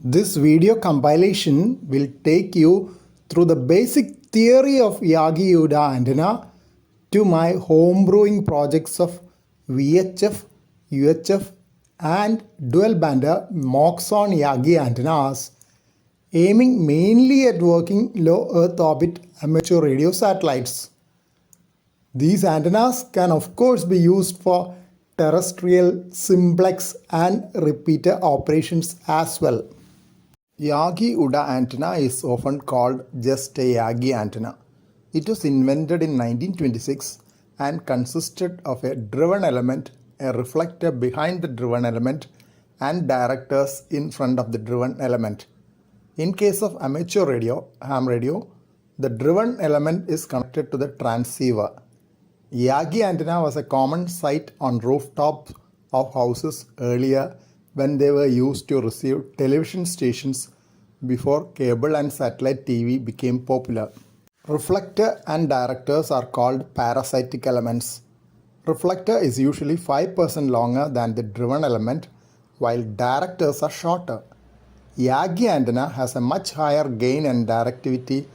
This video compilation will take you through the basic theory of Yagi Uda antenna to my homebrewing projects of VHF, UHF and dual bander Moxon Yagi antennas, aiming mainly at working low Earth orbit amateur radio satellites. These antennas can of course be used for terrestrial, simplex and repeater operations as well. Yagi Uda antenna is often called just a Yagi antenna. It was invented in 1926 and consisted of a driven element, a reflector behind the driven element and directors in front of the driven element. In case of amateur radio, ham radio, the driven element is connected to the transceiver. Yagi antenna was a common sight on rooftops of houses earlier when they were used to receive television stations before cable and satellite TV became popular. Reflector and directors are called parasitic elements. Reflector is usually 5% longer than the driven element, while directors are shorter. Yagi antenna has a much higher gain and directivity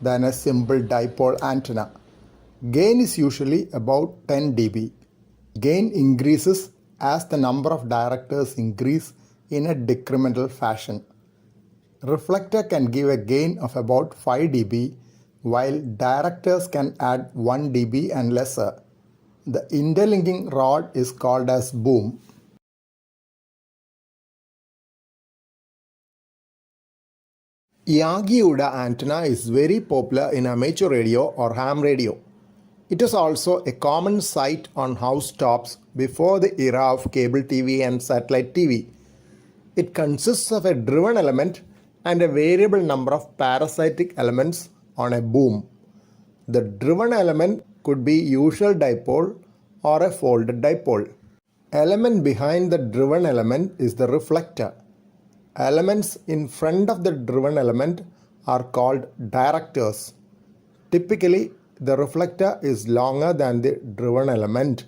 than a simple dipole antenna. Gain is usually about 10 dB. Gain increases as the number of directors increase in a decremental fashion. Reflector can give a gain of about 5 dB, while directors can add 1 dB and lesser. The interlinking rod is called as boom. Yagi Uda antenna is very popular in amateur radio or ham radio. It is also a common sight on housetops before the era of cable TV and satellite TV. It consists of a driven element and a variable number of parasitic elements on a boom. The driven element could be usual dipole or a folded dipole. Element behind the driven element is the reflector. Elements in front of the driven element are called directors. Typically, the reflector is longer than the driven element,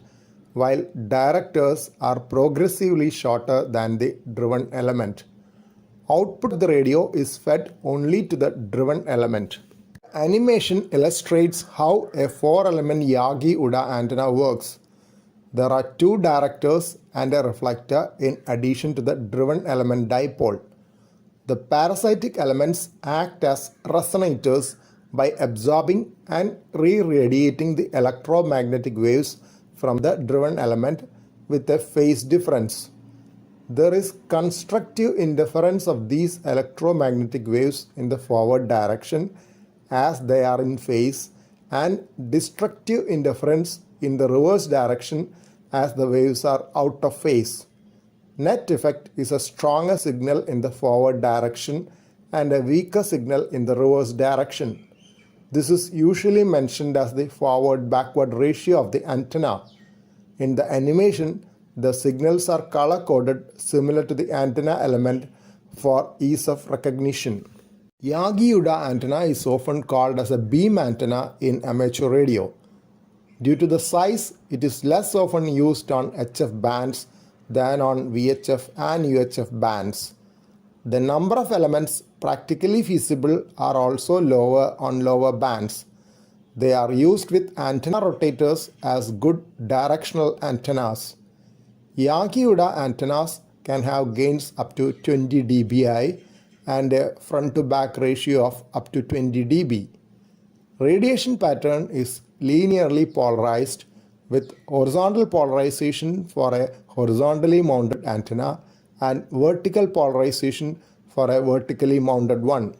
while directors are progressively shorter than the driven element. Output of the radio is fed only to the driven element. Animation illustrates how a 4-element Yagi Uda antenna works. There are 2 directors and a reflector in addition to the driven element dipole. The parasitic elements act as resonators by absorbing and re-radiating the electromagnetic waves from the driven element with a phase difference. There is constructive interference of these electromagnetic waves in the forward direction as they are in phase, and destructive interference in the reverse direction as the waves are out of phase. Net effect is a stronger signal in the forward direction and a weaker signal in the reverse direction. This is usually mentioned as the forward-backward ratio of the antenna. In the animation, the signals are color-coded similar to the antenna element for ease of recognition. Yagi Uda antenna is often called as a beam antenna in amateur radio. Due to the size, it is less often used on HF bands than on VHF and UHF bands. The number of elements practically feasible are also lower on lower bands. They are used with antenna rotators as good directional antennas. Yagi Uda antennas can have gains up to 20 dBi and a front-to-back ratio of up to 20 dB. Radiation pattern is linearly polarized with horizontal polarization for a horizontally mounted antenna and vertical polarization for a vertically mounted one.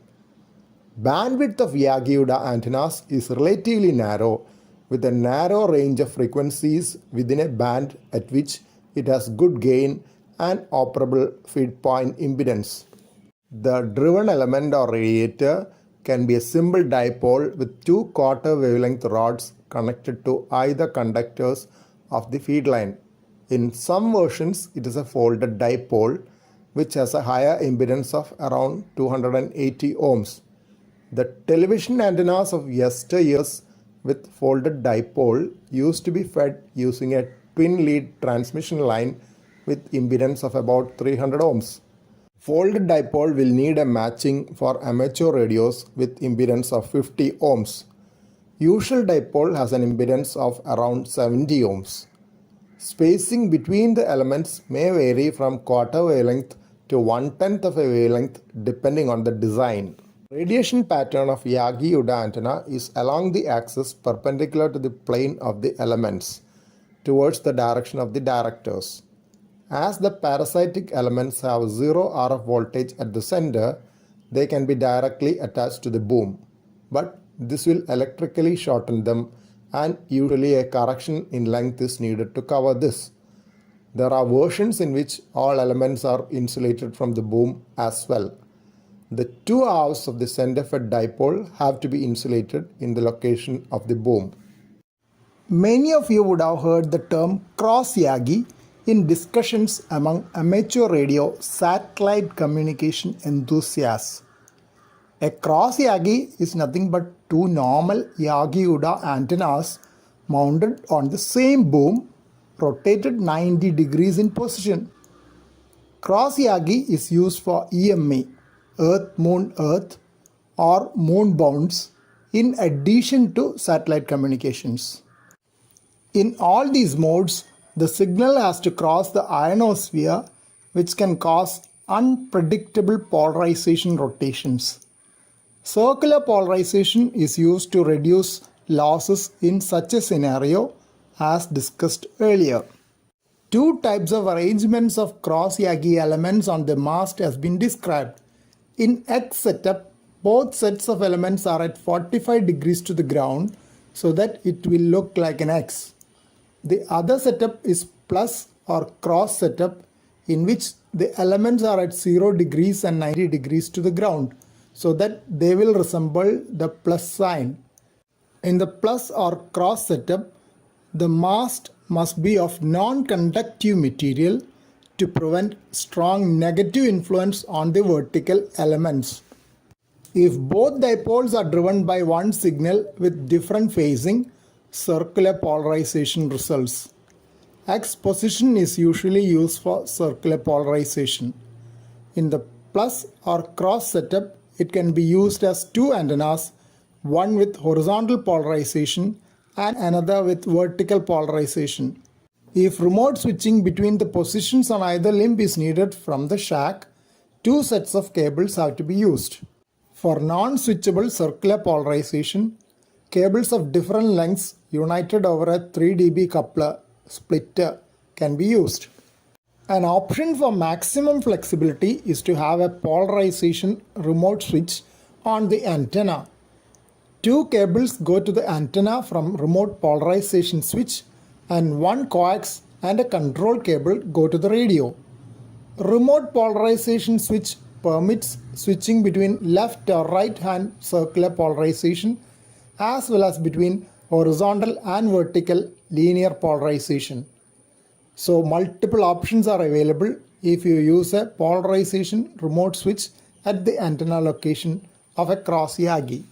Bandwidth of Yagi Uda antennas is relatively narrow, with a narrow range of frequencies within a band at which it has good gain and operable feed point impedance. The driven element or radiator can be a simple dipole with 2 quarter wavelength rods connected to either conductors of the feed line. In some versions, it is a folded dipole which has a higher impedance of around 280 ohms. The television antennas of yesteryears with folded dipole used to be fed using a twin lead transmission line with impedance of about 300 ohms. Folded dipole will need a matching for amateur radios with impedance of 50 ohms. Usual dipole has an impedance of around 70 ohms. Spacing between the elements may vary from quarter wavelength to 1/10 of a wavelength depending on the design. Radiation pattern of Yagi Uda antenna is along the axis perpendicular to the plane of the elements towards the direction of the directors. As the parasitic elements have zero RF voltage at the center, they can be directly attached to the boom. But this will electrically shorten them, and usually a correction in length is needed to cover this. There are versions in which all elements are insulated from the boom as well. The two halves of the center fed dipole have to be insulated in the location of the boom. Many of you would have heard the term cross Yagi in discussions among amateur radio satellite communication enthusiasts. A cross Yagi is nothing but two normal Yagi Uda antennas mounted on the same boom, rotated 90 degrees in position. Cross Yagi is used for EMA, Earth-Moon-Earth, or moon bounds, in addition to satellite communications. In all these modes, the signal has to cross the ionosphere, which can cause unpredictable polarization rotations. Circular polarization is used to reduce losses in such a scenario, as discussed earlier. Two types of arrangements of cross Yagi elements on the mast has been described. In X setup, both sets of elements are at 45 degrees to the ground so that it will look like an X. The other setup is plus or cross setup, in which the elements are at 0 degrees and 90 degrees to the ground so that they will resemble the plus sign. In the plus or cross setup, the mast must be of non-conductive material to prevent strong negative influence on the vertical elements. If both dipoles are driven by one signal with different phasing, circular polarization results. X position is usually used for circular polarization. In the plus or cross setup, it can be used as two antennas, one with horizontal polarization and another with vertical polarization. If remote switching between the positions on either limb is needed from the shack, two sets of cables have to be used. For non-switchable circular polarization, cables of different lengths united over a 3 dB coupler splitter can be used. An option for maximum flexibility is to have a polarization remote switch on the antenna. Two cables go to the antenna from remote polarization switch, and one coax and a control cable go to the radio. Remote polarization switch permits switching between left or right hand circular polarization as well as between horizontal and vertical linear polarization. So multiple options are available if you use a polarization remote switch at the antenna location of a cross Yagi.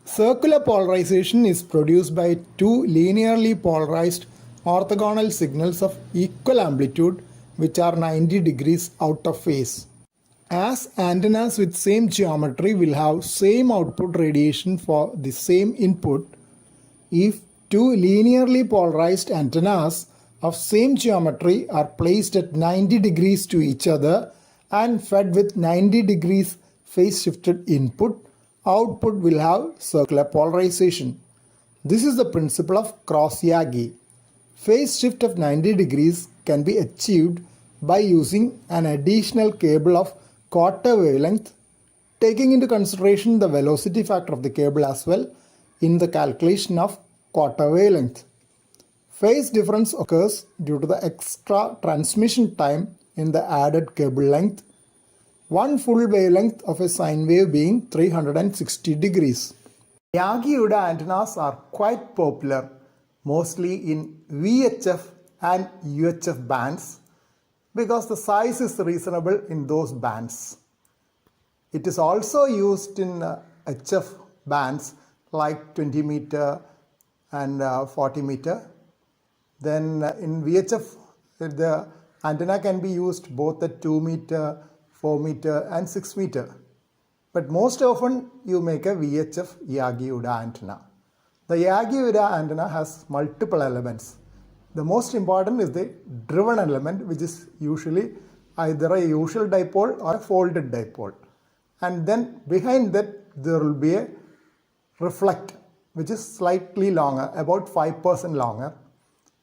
Circular polarization is produced by two linearly polarized orthogonal signals of equal amplitude which are 90 degrees out of phase. As antennas with same geometry will have same output radiation for the same input, if two linearly polarized antennas of same geometry are placed at 90 degrees to each other and fed with 90 degrees phase shifted input, output will have circular polarization. This is the principle of cross Yagi. Phase shift of 90 degrees can be achieved by using an additional cable of quarter wavelength, taking into consideration the velocity factor of the cable as well in the calculation of quarter wavelength. Phase difference occurs due to the extra transmission time in the added cable length, one full wavelength of a sine wave being 360 degrees. Yagi Uda antennas are quite popular, mostly in VHF and UHF bands, because the size is reasonable in those bands. It is also used in HF bands like 20 meter and 40 meter. Then in VHF, the antenna can be used both at 2 meter, 4 meter and 6 meter. But most often you make a VHF Yagi Uda antenna. The Yagi Uda antenna has multiple elements. The most important is the driven element, which is usually either a usual dipole or a folded dipole. And then behind that there will be a reflect, which is slightly longer, about 5% longer.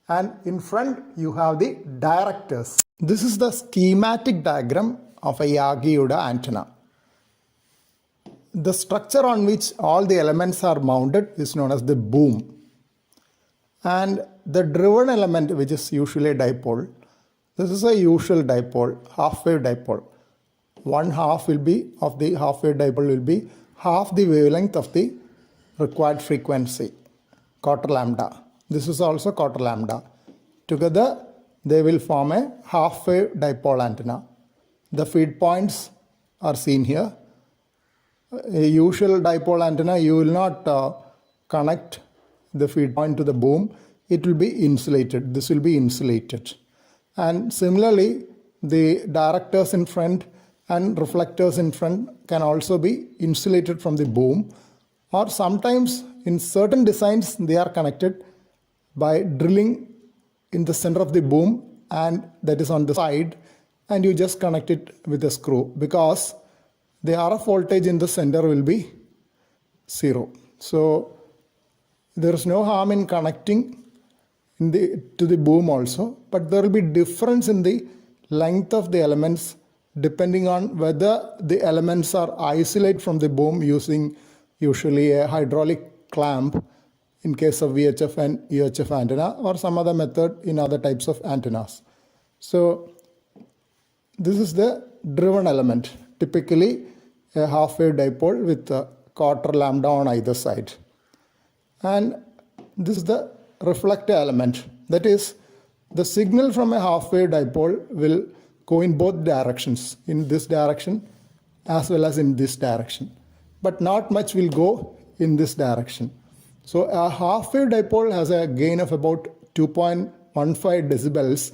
And in front you have the directors. This is the schematic diagram of a Yagi Uda antenna. The structure on which all the elements are mounted is known as the boom. And the driven element, which is usually a dipole, this is a usual dipole, half-wave dipole. One half will be of the half-wave dipole will be half the wavelength of the required frequency, quarter lambda. This is also quarter lambda. Together they will form a half-wave dipole antenna. The feed points are seen here. A usual dipole antenna, you will not connect the feed point to the boom. It will be insulated. This will be insulated. And similarly, the directors in front and reflectors in front can also be insulated from the boom, or sometimes in certain designs they are connected by drilling in the center of the boom, and that is on the side, and you just connect it with a screw, because the RF voltage in the center will be 0. So there is no harm in connecting to the boom also, but there will be difference in the length of the elements depending on whether the elements are isolated from the boom using usually a hydraulic clamp in case of VHF and UHF antenna, or some other method in other types of antennas. So this is the driven element, typically a half-wave dipole with a quarter lambda on either side. And this is the reflector element. That is, the signal from a half-wave dipole will go in both directions, in this direction as well as in this direction. But not much will go in this direction. So a half-wave dipole has a gain of about 2.15 decibels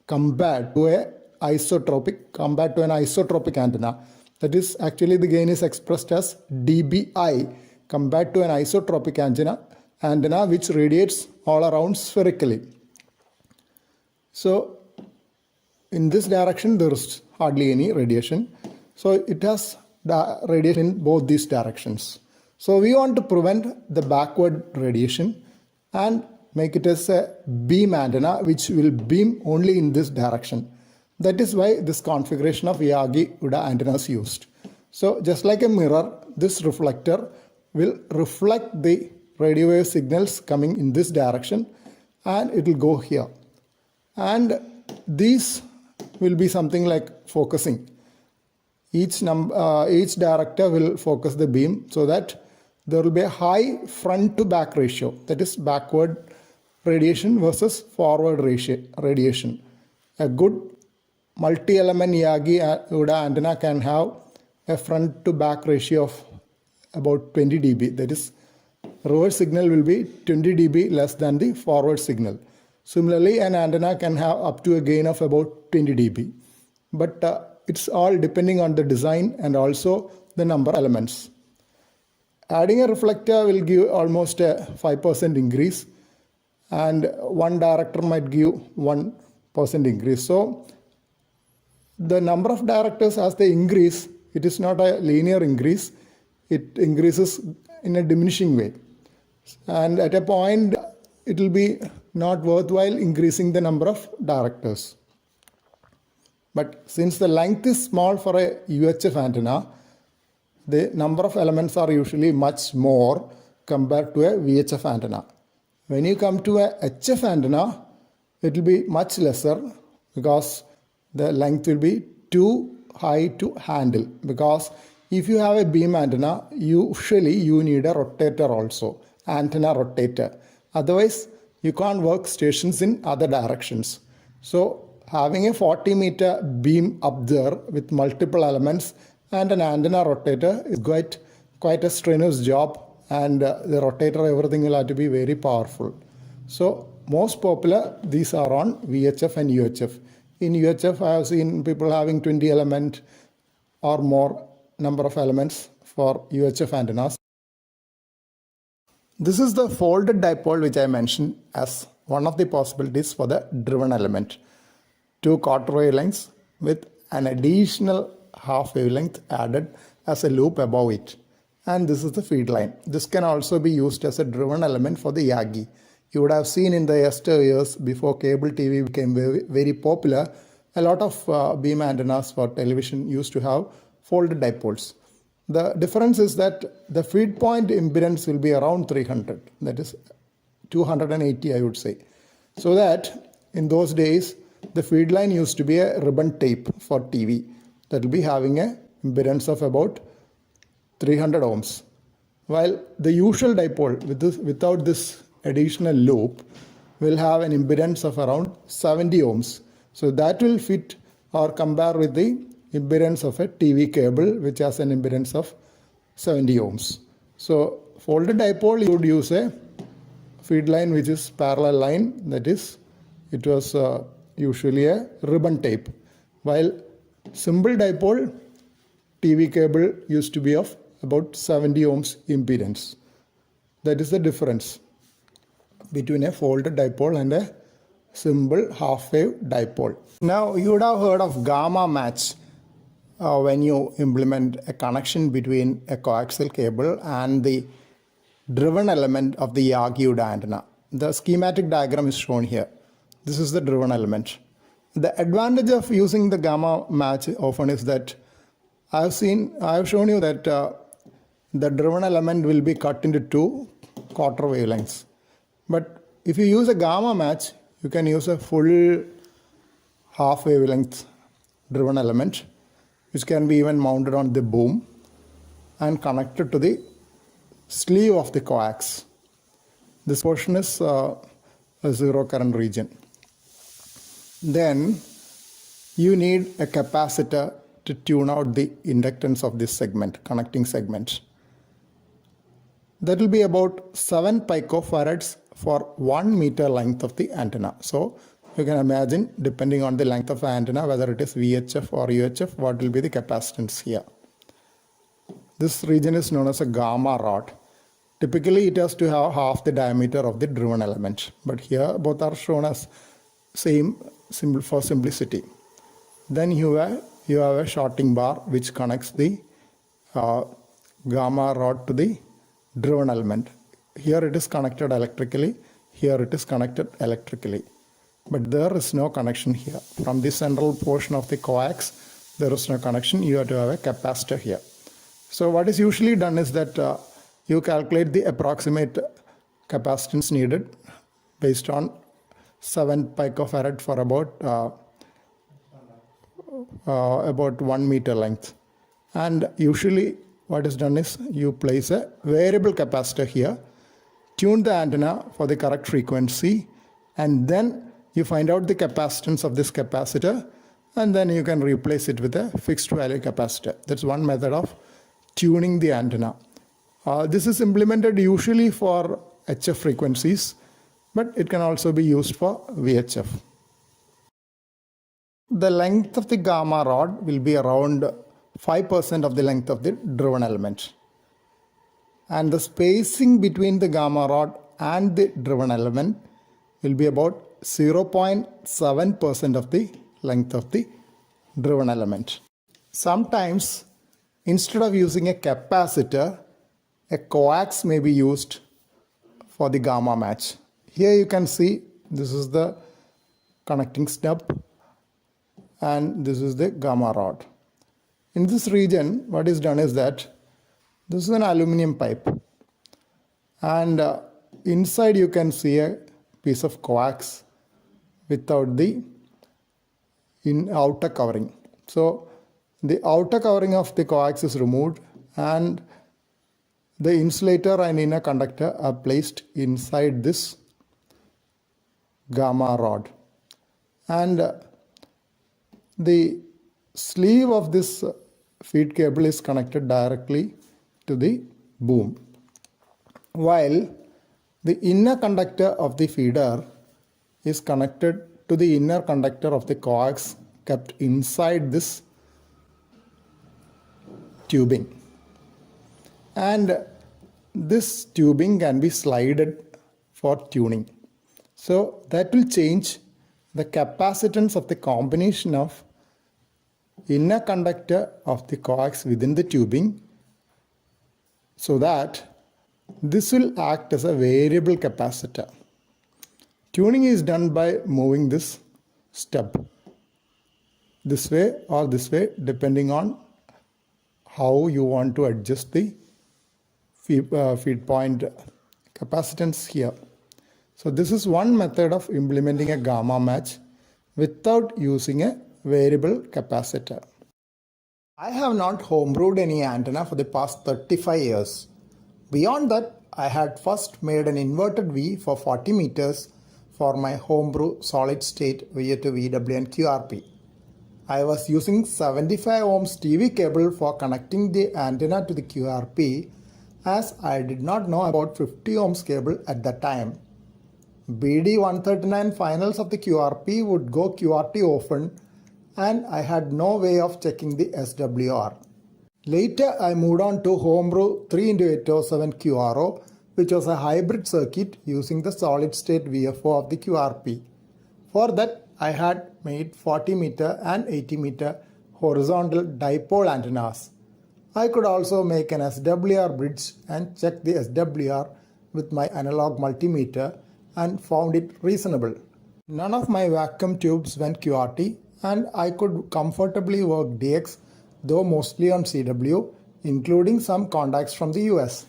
compared to an isotropic antenna. That is, actually the gain is expressed as dBi compared to an isotropic antenna which radiates all around spherically. So in this direction there is hardly any radiation. So it has the radiation in both these directions. So we want to prevent the backward radiation and make it as a beam antenna which will beam only in this direction. That is why this configuration of Yagi Uda antenna is used. So just like a mirror, this reflector will reflect the radio wave signals coming in this direction, and it will go here. And these will be something like focusing. Each director will focus the beam so that there will be a high front to back ratio, that is backward radiation versus forward radiation. A good multi-element Yagi Uda antenna can have a front to back ratio of about 20 dB. That is, reverse signal will be 20 dB less than the forward signal. Similarly, an antenna can have up to a gain of about 20 dB. But it's all depending on the design and also the number of elements. Adding a reflector will give almost a 5% increase, and one director might give 1% increase. So the number of directors, as they increase, it is not a linear increase. It increases in a diminishing way. And at a point, it will be not worthwhile increasing the number of directors. But since the length is small for a UHF antenna, the number of elements are usually much more compared to a VHF antenna. When you come to a HF antenna, it will be much lesser because the length will be too high to handle. Because if you have a beam antenna, usually you need a rotator also, antenna rotator. Otherwise, you can't work stations in other directions. So having a 40 meter beam up there with multiple elements and an antenna rotator is quite a strenuous job, and the rotator, everything will have to be very powerful. So most popular, these are on VHF and UHF. In UHF, I have seen people having 20 element, or more number of elements for UHF antennas. This is the folded dipole which I mentioned as one of the possibilities for the driven element. Two quarter wavelengths with an additional half wavelength added as a loop above it. And this is the feed line. This can also be used as a driven element for the Yagi. You would have seen in the years before cable TV became very popular, a lot of beam antennas for television used to have folded dipoles. The difference is that the feed point impedance will be around 300, that is 280 I would say. So that in those days the feed line used to be a ribbon tape for TV that will be having a impedance of about 300 ohms. While the usual dipole without this additional loop will have an impedance of around 70 ohms. So that will fit or compare with the impedance of a TV cable which has an impedance of 70 ohms. So folded dipole you would use a feed line which is parallel line, that is it was usually a ribbon tape, while simple dipole TV cable used to be of about 70 ohms impedance. That is the difference between a folded dipole and a simple half wave dipole. Now you would have heard of gamma match when you implement a connection between a coaxial cable and the driven element of the Yagi Uda antenna. The schematic diagram is shown here. This is the driven element. The advantage of using the gamma match often is that I have shown you that the driven element will be cut into two quarter wavelengths. But if you use a gamma match, you can use a full half wavelength driven element, which can be even mounted on the boom and connected to the sleeve of the coax. This portion is a zero current region. Then you need a capacitor to tune out the inductance of this segment, connecting segment. That will be about 7 picofarads for 1 meter length of the antenna. So you can imagine, depending on the length of the antenna, whether it is VHF or UHF, what will be the capacitance here. This region is known as a gamma rod. Typically it has to have half the diameter of the driven element, but here both are shown as same symbol for simplicity. Then you have a shorting bar which connects the gamma rod to the driven element. Here it is connected electrically, here it is connected electrically, but there is no connection here. From the central portion of the coax, there is no connection. You have to have a capacitor here. So what is usually done is that you calculate the approximate capacitance needed based on 7 picofarad for about 1 meter length. And usually what is done is you place a variable capacitor here, tune the antenna for the correct frequency, and then you find out the capacitance of this capacitor, and then you can replace it with a fixed value capacitor. That's one method of tuning the antenna. This is implemented usually for HF frequencies, but it can also be used for VHF. The length of the gamma rod will be around 5% of the length of the driven element. And the spacing between the gamma rod and the driven element will be about 0.7% of the length of the driven element. Sometimes, instead of using a capacitor, a coax may be used for the gamma match. Here you can see this is the connecting stub and this is the gamma rod. In this region, what is done is that this is an aluminum pipe, and inside you can see a piece of coax without the outer covering. So the outer covering of the coax is removed and the insulator and inner conductor are placed inside this gamma rod, and the sleeve of this feed cable is connected directly to the boom, while the inner conductor of the feeder is connected to the inner conductor of the coax kept inside this tubing, and this tubing can be slided for tuning. So that will change the capacitance of the combination of inner conductor of the coax within the tubing, so that this will act as a variable capacitor. Tuning is done by moving this stub this way or this way, depending on how you want to adjust the feed point capacitance here. So this is one method of implementing a gamma match without using a variable capacitor. I have not homebrewed any antenna for the past 35 years. Beyond that, I had first made an inverted V for 40 meters for my homebrew solid state VA to VW and QRP. I was using 75 ohms TV cable for connecting the antenna to the QRP, as I did not know about 50 ohms cable at that time. BD139 finals of the QRP would go QRT often, and I had no way of checking the SWR. Later I moved on to Homebrew 3x807 QRO, which was a hybrid circuit using the solid state VFO of the QRP. For that I had made 40 meter and 80 meter horizontal dipole antennas. I could also make an SWR bridge and check the SWR with my analog multimeter and found it reasonable. None of my vacuum tubes went QRT, and I could comfortably work DX, though mostly on CW, including some contacts from the US.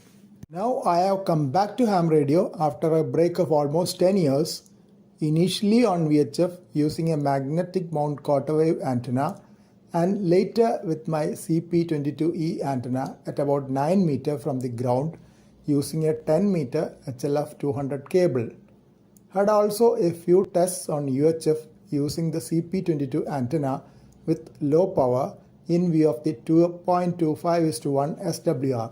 Now I have come back to ham radio after a break of almost 10 years, initially on VHF using a magnetic mount quarter wave antenna, and later with my CP22E antenna at about 9 meter from the ground using a 10 meter HLF 200 cable. Had also a few tests on UHF using the CP22 antenna with low power in view of the 2.25:1 SWR.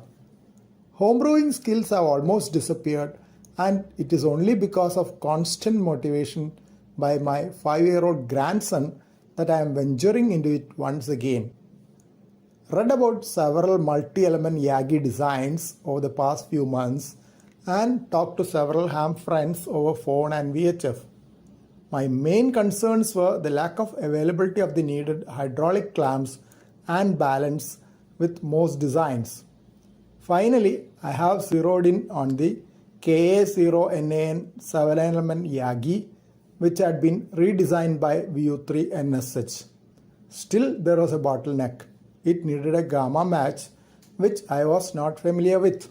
Homebrewing skills have almost disappeared, and it is only because of constant motivation by my 5-year-old grandson that I am venturing into it once again. Read about several multi-element Yagi designs over the past few months and talked to several ham friends over phone and VHF. My main concerns were the lack of availability of the needed hydraulic clamps and balance with most designs. Finally, I have zeroed in on the KA0NAN 7-element Yagi, which had been redesigned by VU3 NSH. Still, there was a bottleneck. It needed a gamma match, which I was not familiar with.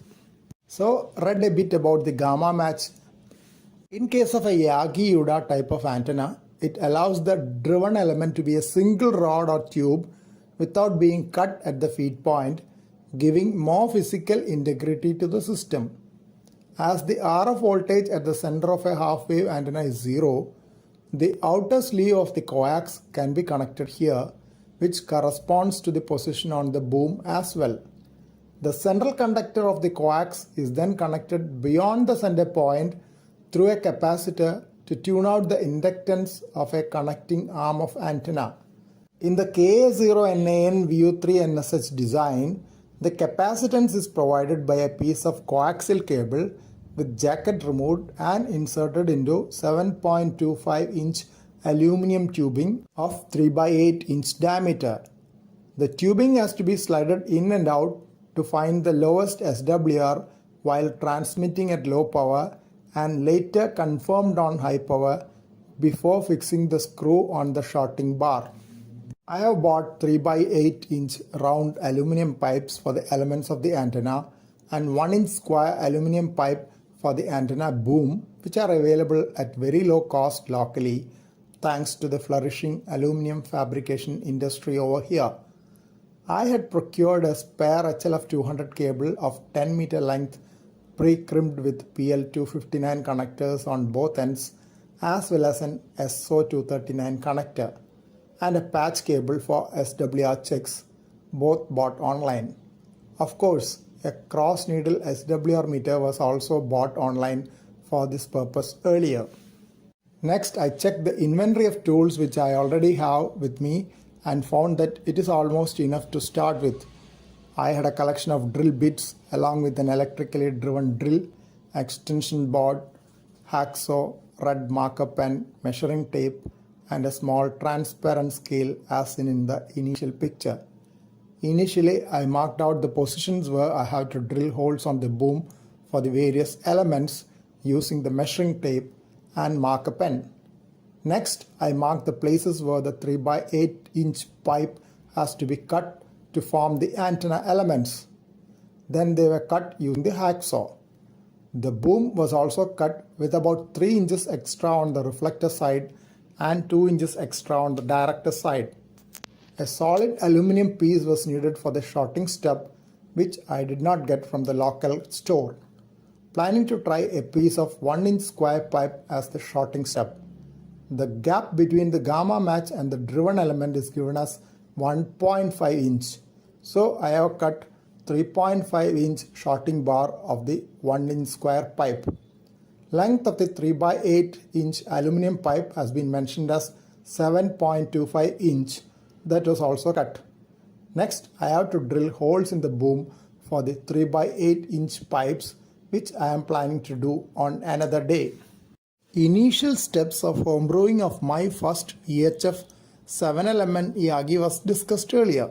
So, read a bit about the gamma match. In case of a Yagi Uda type of antenna, it allows the driven element to be a single rod or tube without being cut at the feed point, giving more physical integrity to the system. As the RF voltage at the center of a half-wave antenna is 0, the outer sleeve of the coax can be connected here, which corresponds to the position on the boom as well. The central conductor of the coax is then connected beyond the center point through a capacitor to tune out the inductance of a connecting arm of antenna. In the KA0NAN VU3 NSH design, the capacitance is provided by a piece of coaxial cable with jacket removed and inserted into 7.25-inch aluminum tubing of 3x8 inch diameter. The tubing has to be slided in and out to find the lowest SWR while transmitting at low power, and later confirmed on high power before fixing the screw on the shorting bar. I have bought 3x8 inch round aluminum pipes for the elements of the antenna and 1-inch square aluminum pipe for the antenna boom, which are available at very low cost locally thanks to the flourishing aluminum fabrication industry over here. I had procured a spare HLF 200 cable of 10 meter length pre-crimped with PL259 connectors on both ends, as well as an SO239 connector, and a patch cable for SWR checks, both bought online. Of course, a cross needle SWR meter was also bought online for this purpose earlier. Next, I checked the inventory of tools which I already have with me and found that it is almost enough to start with. I had a collection of drill bits along with an electrically driven drill, extension board, hacksaw, red marker pen, measuring tape, and a small transparent scale as seen in the initial picture. Initially, I marked out the positions where I have to drill holes on the boom for the various elements using the measuring tape and marker pen. Next, I marked the places where the 3 by 8 inch pipe has to be cut to form the antenna elements. Then they were cut using the hacksaw. The boom was also cut with about 3 inches extra on the reflector side and 2 inches extra on the director side. A solid aluminum piece was needed for the shorting step, which I did not get from the local store. Planning to try a piece of 1 inch square pipe as the shorting step. The gap between the gamma match and the driven element is given as 1.5 inch. So I have cut 3.5 inch shorting bar of the 1 inch square pipe. Length of the 3 by 8 inch aluminum pipe has been mentioned as 7.25 inch. That was also cut. Next, I have to drill holes in the boom for the 3 by 8 inch pipes, which I am planning to do on another day. Initial steps of homebrewing of my first EHF 7-element Yagi was discussed earlier.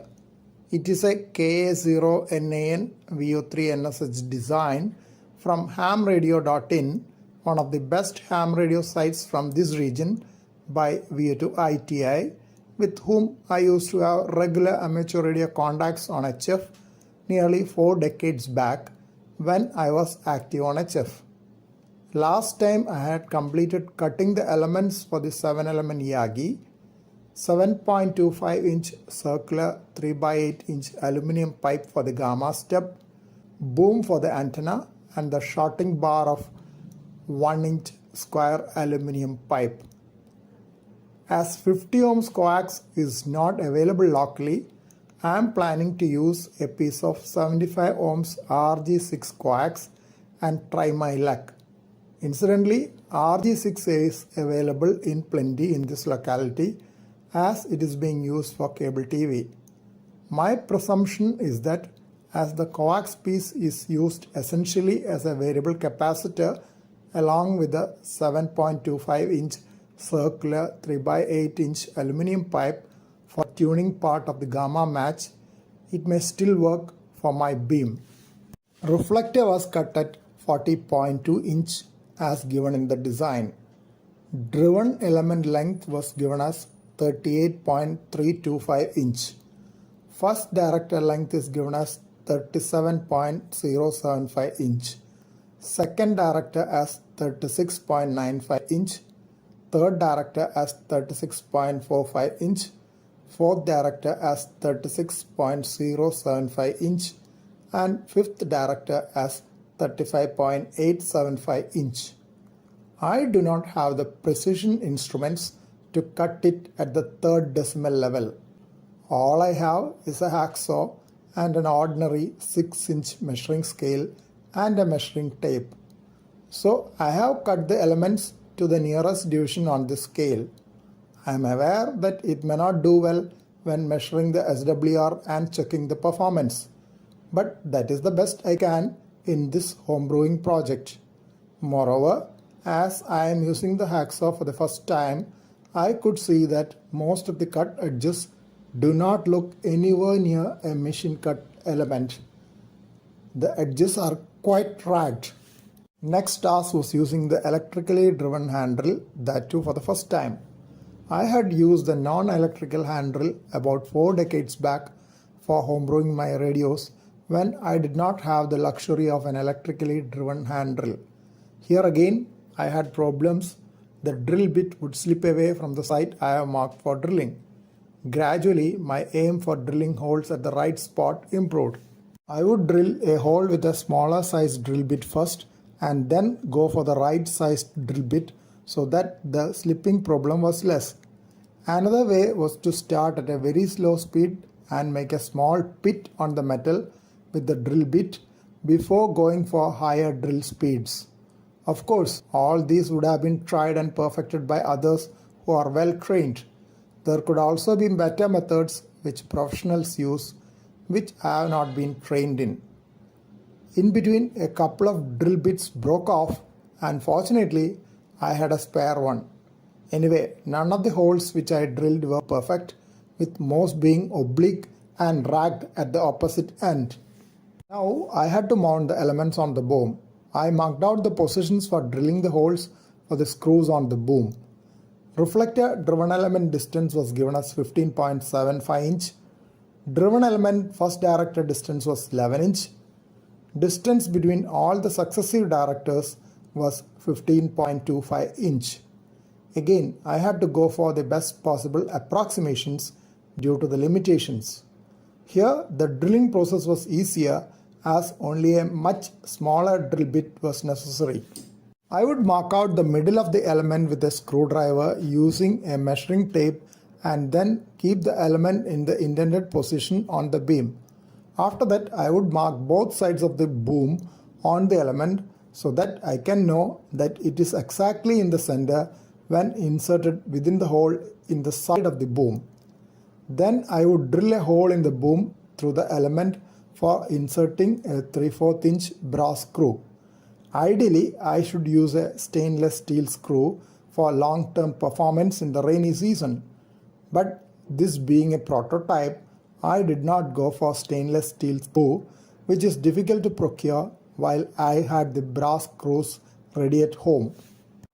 It is a KA0NAN VO3NSH design from hamradio.in, one of the best ham radio sites from this region by VO2ITI, with whom I used to have regular amateur radio contacts on HF nearly 4 decades back when I was active on HF. Last time I had completed cutting the elements for the 7-element Yagi, 7.25 inch circular 3 by 8 inch aluminum pipe for the gamma step, boom for the antenna, and the shorting bar of 1 inch square aluminum pipe. As 50 ohms coax is not available locally, I am planning to use a piece of 75 ohms RG6 coax and try my luck. Incidentally, RG6 is available in plenty in this locality as it is being used for cable TV. My presumption is that as the coax piece is used essentially as a variable capacitor along with the 7.25 inch circular 3 by 8 inch aluminum pipe for tuning part of the gamma match, it may still work for my beam. Reflector was cut at 40.2 inch as given in the design. Driven element length was given as 38.325 inch. First director length is given as 37.075 inch. Second director as 36.95 inch. Third director as 36.45 inch. Fourth director as 36.075 inch. And fifth director as 35.875 inch. I do not have the precision instruments to cut it at the third decimal level. All I have is a hacksaw and an ordinary 6 inch measuring scale and a measuring tape. So I have cut the elements to the nearest division on the scale. I am aware that it may not do well when measuring the SWR and checking the performance, but that is the best I can in this homebrewing project. Moreover, as I am using the hacksaw for the first time, I could see that most of the cut edges do not look anywhere near a machine cut element. The edges are quite ragged. Next task was using the electrically driven handle, that too for the first time. I had used the non-electrical handle about 4 decades back for homebrewing my radios when I did not have the luxury of an electrically driven handle. Here again, I had problems. The drill bit would slip away from the site I have marked for drilling. Gradually, my aim for drilling holes at the right spot improved. I would drill a hole with a smaller sized drill bit first and then go for the right sized drill bit so that the slipping problem was less. Another way was to start at a very slow speed and make a small pit on the metal with the drill bit before going for higher drill speeds. Of course, all these would have been tried and perfected by others who are well trained. There could also be better methods which professionals use, which I have not been trained in. In between, a couple of drill bits broke off, and fortunately, I had a spare one. Anyway, none of the holes which I drilled were perfect, with most being oblique and ragged at the opposite end. Now I had to mount the elements on the boom. I marked out the positions for drilling the holes for the screws on the boom. Reflector driven element distance was given as 15.75 inch. Driven element first director distance was 11 inch. Distance between all the successive directors was 15.25 inch. Again, I had to go for the best possible approximations due to the limitations. Here, the drilling process was easier as only a much smaller drill bit was necessary. I would mark out the middle of the element with a screwdriver using a measuring tape and then keep the element in the intended position on the beam. After that, I would mark both sides of the boom on the element so that I can know that it is exactly in the center when inserted within the hole in the side of the boom. Then I would drill a hole in the boom through the element for inserting a 3/4 inch brass screw. Ideally, I should use a stainless steel screw for long-term performance in the rainy season. But this being a prototype, I did not go for stainless steel screw, which is difficult to procure, while I had the brass screws ready at home.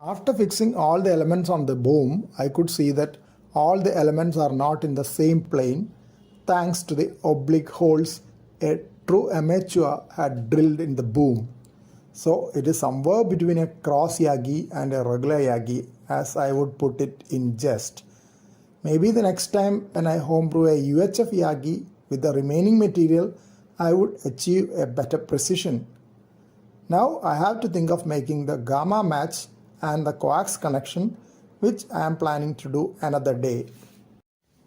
After fixing all the elements on the boom, I could see that all the elements are not in the same plane thanks to the oblique holes a true amateur had drilled in the boom. So it is somewhere between a cross Yagi and a regular Yagi, as I would put it in jest. Maybe the next time when I homebrew a UHF Yagi with the remaining material, I would achieve a better precision. Now I have to think of making the gamma match and the coax connection, which I am planning to do another day.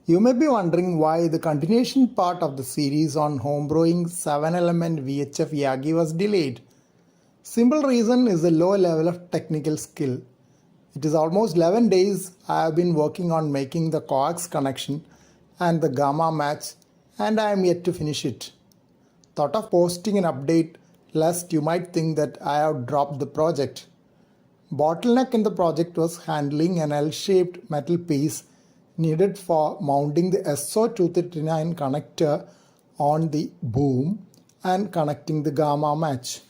You may be wondering why the continuation part of the series on homebrewing 7-element VHF Yagi was delayed. Simple reason is the low level of technical skill. It is almost 11 days I have been working on making the coax connection and the gamma match, and I am yet to finish it. Thought of posting an update lest you might think that I have dropped the project. Bottleneck in the project was handling an L-shaped metal piece needed for mounting the SO239 connector on the boom and connecting the gamma match.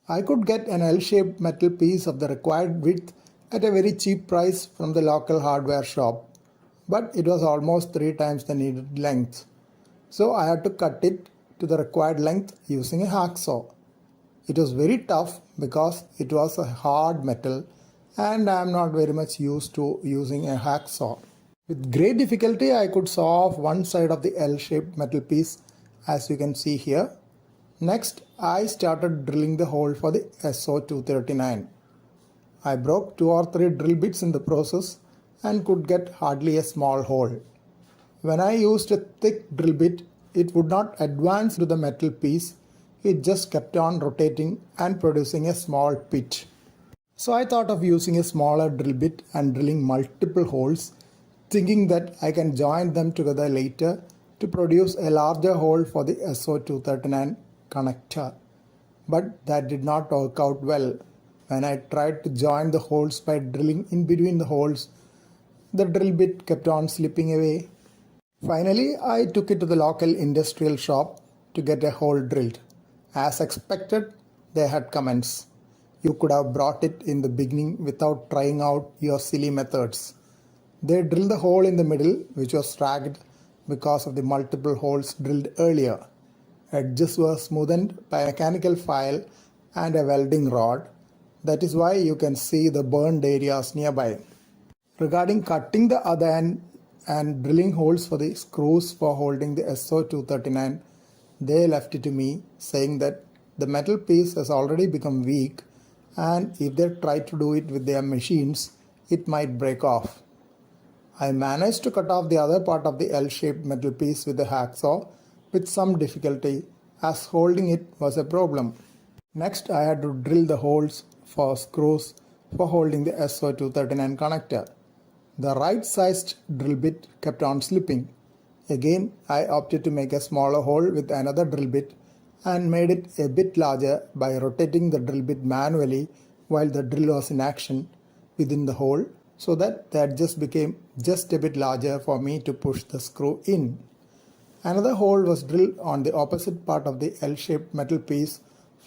I could get an L-shaped metal piece of the required width at a very cheap price from the local hardware shop, but it was almost 3 times the needed length. So I had to cut it to the required length using a hacksaw. It was very tough because it was a hard metal and I am not very much used to using a hacksaw. With great difficulty, I could saw off one side of the L-shaped metal piece, as you can see here. Next, I started drilling the hole for the SO239. I broke 2 or 3 drill bits in the process and could get hardly a small hole. When I used a thick drill bit, it would not advance to the metal piece. It just kept on rotating and producing a small pit. So I thought of using a smaller drill bit and drilling multiple holes, thinking that I can join them together later to produce a larger hole for the SO239 connector. But that did not work out well. When I tried to join the holes by drilling in between the holes, the drill bit kept on slipping away. Finally, I took it to the local industrial shop to get a hole drilled. As expected, they had comments. You could have brought it in the beginning without trying out your silly methods. They drilled the hole in the middle, which was ragged because of the multiple holes drilled earlier. Edges were smoothened by a mechanical file and a welding rod. That is why you can see the burned areas nearby. Regarding cutting the other end and drilling holes for the screws for holding the SO239, they left it to me, saying that the metal piece has already become weak and if they try to do it with their machines, it might break off. I managed to cut off the other part of the L-shaped metal piece with a hacksaw with some difficulty, as holding it was a problem. Next, I had to drill the holes for screws for holding the SO239 connector. The right-sized drill bit kept on slipping. Again, I opted to make a smaller hole with another drill bit and made it a bit larger by rotating the drill bit manually while the drill was in action within the hole, so that just became just a bit larger for me to push the screw in. Another hole was drilled on the opposite part of the L-shaped metal piece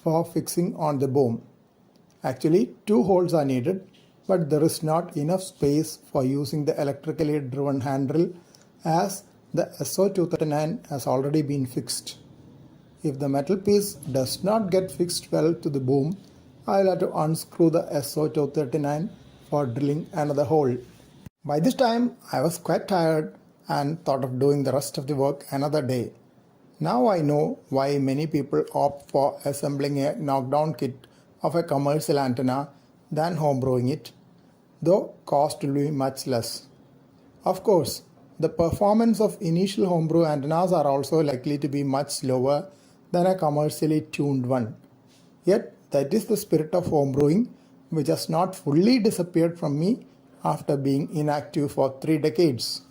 for fixing on the boom. Actually, two holes are needed, but there is not enough space for using the electrically driven hand drill as the SO239 has already been fixed. If the metal piece does not get fixed well to the boom, I'll have to unscrew the SO239 for drilling another hole. By this time, I was quite tired and thought of doing the rest of the work another day. Now I know why many people opt for assembling a knockdown kit of a commercial antenna than homebrewing it, though cost will be much less. Of course, the performance of initial homebrew antennas are also likely to be much lower than a commercially tuned one. Yet that is the spirit of homebrewing, which has not fully disappeared from me after being inactive for 3 decades.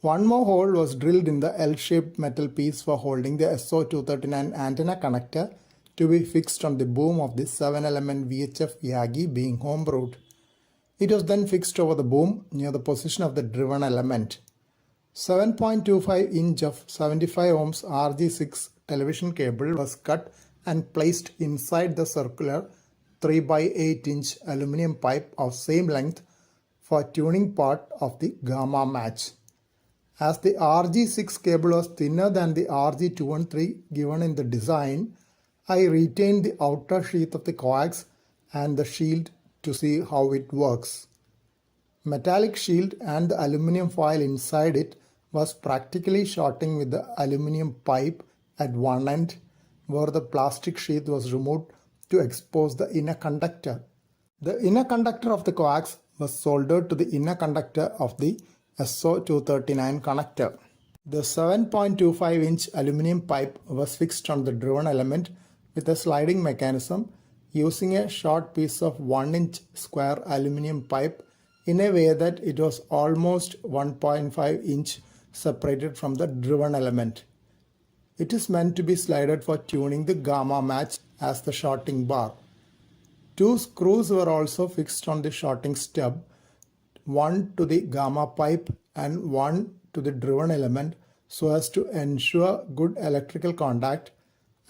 One more hole was drilled in the L-shaped metal piece for holding the SO239 antenna connector to be fixed on the boom of the 7-element VHF Yagi being homebrewed. It was then fixed over the boom near the position of the driven element. 7.25 inch of 75 ohms RG6 television cable was cut and placed inside the circular 3 by 8 inch aluminum pipe of same length for tuning part of the gamma match. As the RG6 cable was thinner than the RG213 given in the design, I retained the outer sheath of the coax and the shield to see how it works. Metallic shield and the aluminum foil inside it was practically shorting with the aluminum pipe at one end, where the plastic sheath was removed to expose the inner conductor. The inner conductor of the coax was soldered to the inner conductor of the SO239 connector. The 7.25 inch aluminum pipe was fixed on the driven element with a sliding mechanism using a short piece of 1 inch square aluminum pipe in a way that it was almost 1.5 inch separated from the driven element. It is meant to be slided for tuning the gamma match as the shorting bar. 2 screws were also fixed on the shorting stub, one to the gamma pipe and one to the driven element, so as to ensure good electrical contact,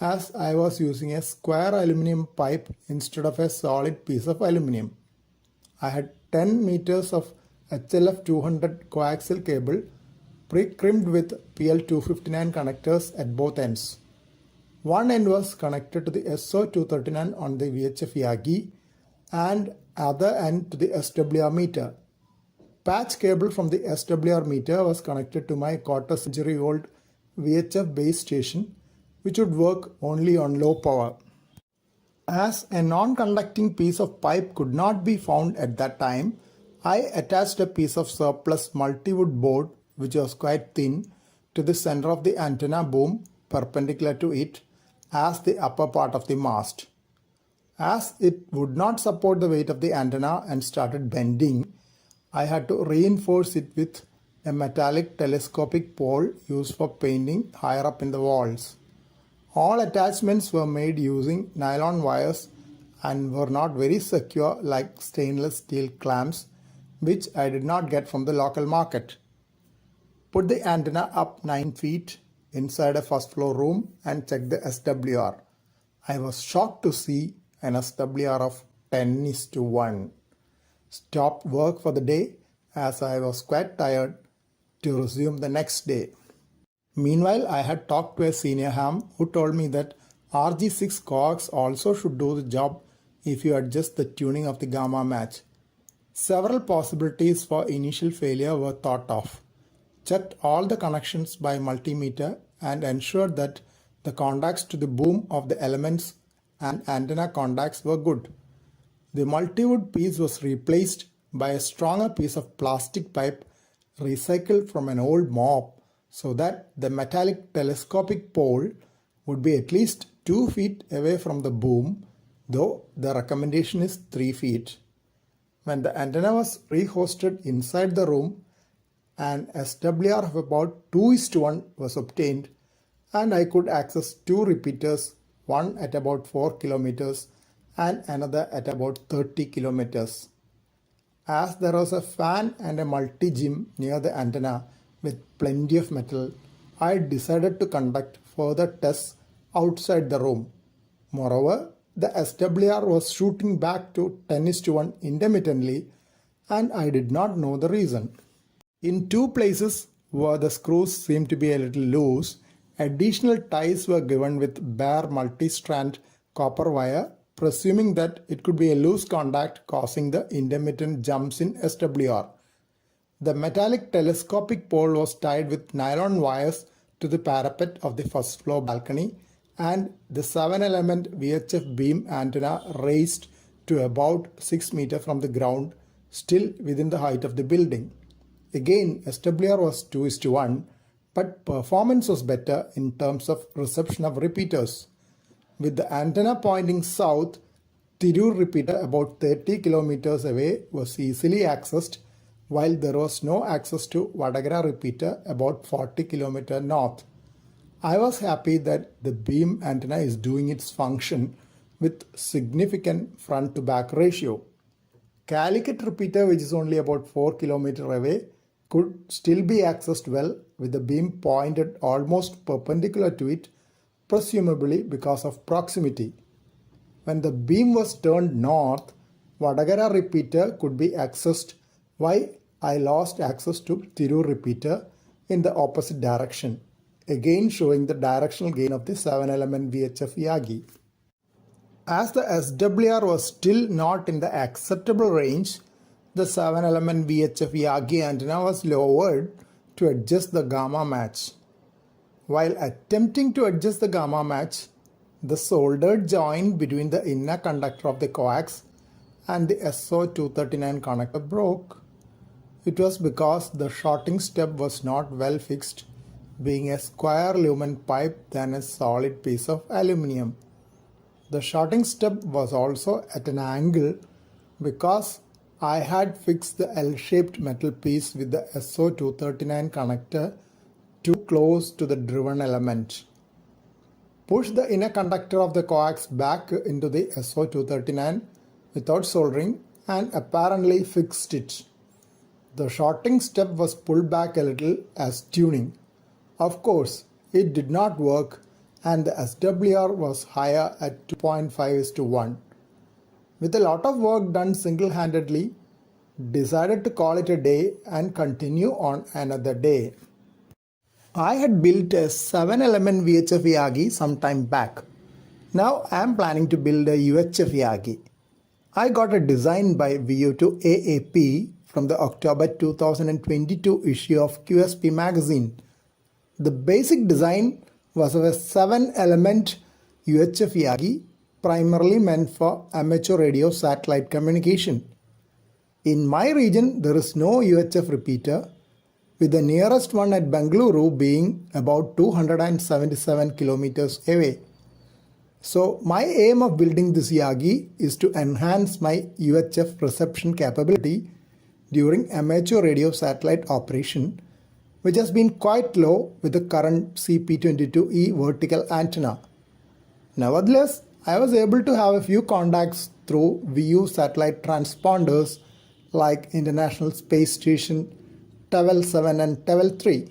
as I was using a square aluminum pipe instead of a solid piece of aluminum. I had 10 meters of HLF 200 coaxial cable pre-crimped with PL259 connectors at both ends. One end was connected to the SO239 on the VHF Yagi and other end to the SWR meter. Patch cable from the SWR meter was connected to my quarter-century-old VHF base station, which would work only on low power. As a non-conducting piece of pipe could not be found at that time, I attached a piece of surplus multi-wood board, which was quite thin, to the center of the antenna boom perpendicular to it as the upper part of the mast. As it would not support the weight of the antenna and started bending, I had to reinforce it with a metallic telescopic pole used for painting higher up in the walls. All attachments were made using nylon wires and were not very secure like stainless steel clamps, which I did not get from the local market. Put the antenna up 9 feet inside a first floor room and check the SWR. I was shocked to see an SWR of 10:1. Stopped work for the day as I was quite tired to resume the next day. Meanwhile, I had talked to a senior ham who told me that RG6 coax also should do the job if you adjust the tuning of the gamma match. Several possibilities for initial failure were thought of. Checked all the connections by multimeter and ensured that the contacts to the boom of the elements and antenna contacts were good. The multi-wood piece was replaced by a stronger piece of plastic pipe recycled from an old mop, so that the metallic telescopic pole would be at least 2 feet away from the boom, though the recommendation is 3 feet. When the antenna was rehosted inside the room, An SWR of about 2:1 was obtained, and I could access two repeaters, one at about 4 kilometers and another at about 30 kilometers. As there was a fan and a multi-gym near the antenna with plenty of metal, I decided to conduct further tests outside the room. Moreover, the SWR was shooting back to 10:1 intermittently, and I did not know the reason. In two places where the screws seemed to be a little loose, additional ties were given with bare multi-strand copper wire, presuming that it could be a loose contact causing the intermittent jumps in SWR. The metallic telescopic pole was tied with nylon wires to the parapet of the first floor balcony, and the 7-element VHF beam antenna raised to about 6 meters from the ground, still within the height of the building. Again, SWR was 2:1, but performance was better in terms of reception of repeaters. With the antenna pointing south, Tirur repeater about 30 kilometers away was easily accessed, while there was no access to Vadagara repeater about 40 kilometers north. I was happy that the beam antenna is doing its function with significant front to back ratio. Calicut repeater, which is only about 4 kilometers away, could still be accessed well with the beam pointed almost perpendicular to it, presumably because of proximity. When the beam was turned north, Vadagara repeater could be accessed, while I lost access to Tirur repeater in the opposite direction, again showing the directional gain of the 7-element VHF Yagi. As the SWR was still not in the acceptable range, the 7-element VHF Yagi antenna was lowered to adjust the gamma match. While attempting to adjust the gamma match, the soldered joint between the inner conductor of the coax and the SO239 connector broke. It was because the shorting step was not well fixed, being a square lumen pipe than a solid piece of aluminium. The shorting step was also at an angle because I had fixed the L-shaped metal piece with the SO239 connector too close to the driven element. Push the inner conductor of the coax back into the SO239 without soldering and apparently fixed it. The shorting step was pulled back a little as tuning. Of course, it did not work, and the SWR was higher at 2.5:1. With a lot of work done single-handedly, decided to call it a day and continue on another day. I had built a 7-element VHF Yagi some time back. Now I am planning to build a UHF Yagi. I got a design by VU to AAP from the October 2022 issue of QSP magazine. The basic design was of a 7-element UHF Yagi, primarily meant for amateur radio satellite communication. In my region, there is no UHF repeater, with the nearest one at Bengaluru being about 277 kilometers away. So my aim of building this Yagi is to enhance my UHF reception capability during amateur radio satellite operation, which has been quite low with the current CP22E vertical antenna. Nevertheless, I was able to have a few contacts through VU satellite transponders like International Space Station, TEVEL 7 and TEVEL 3.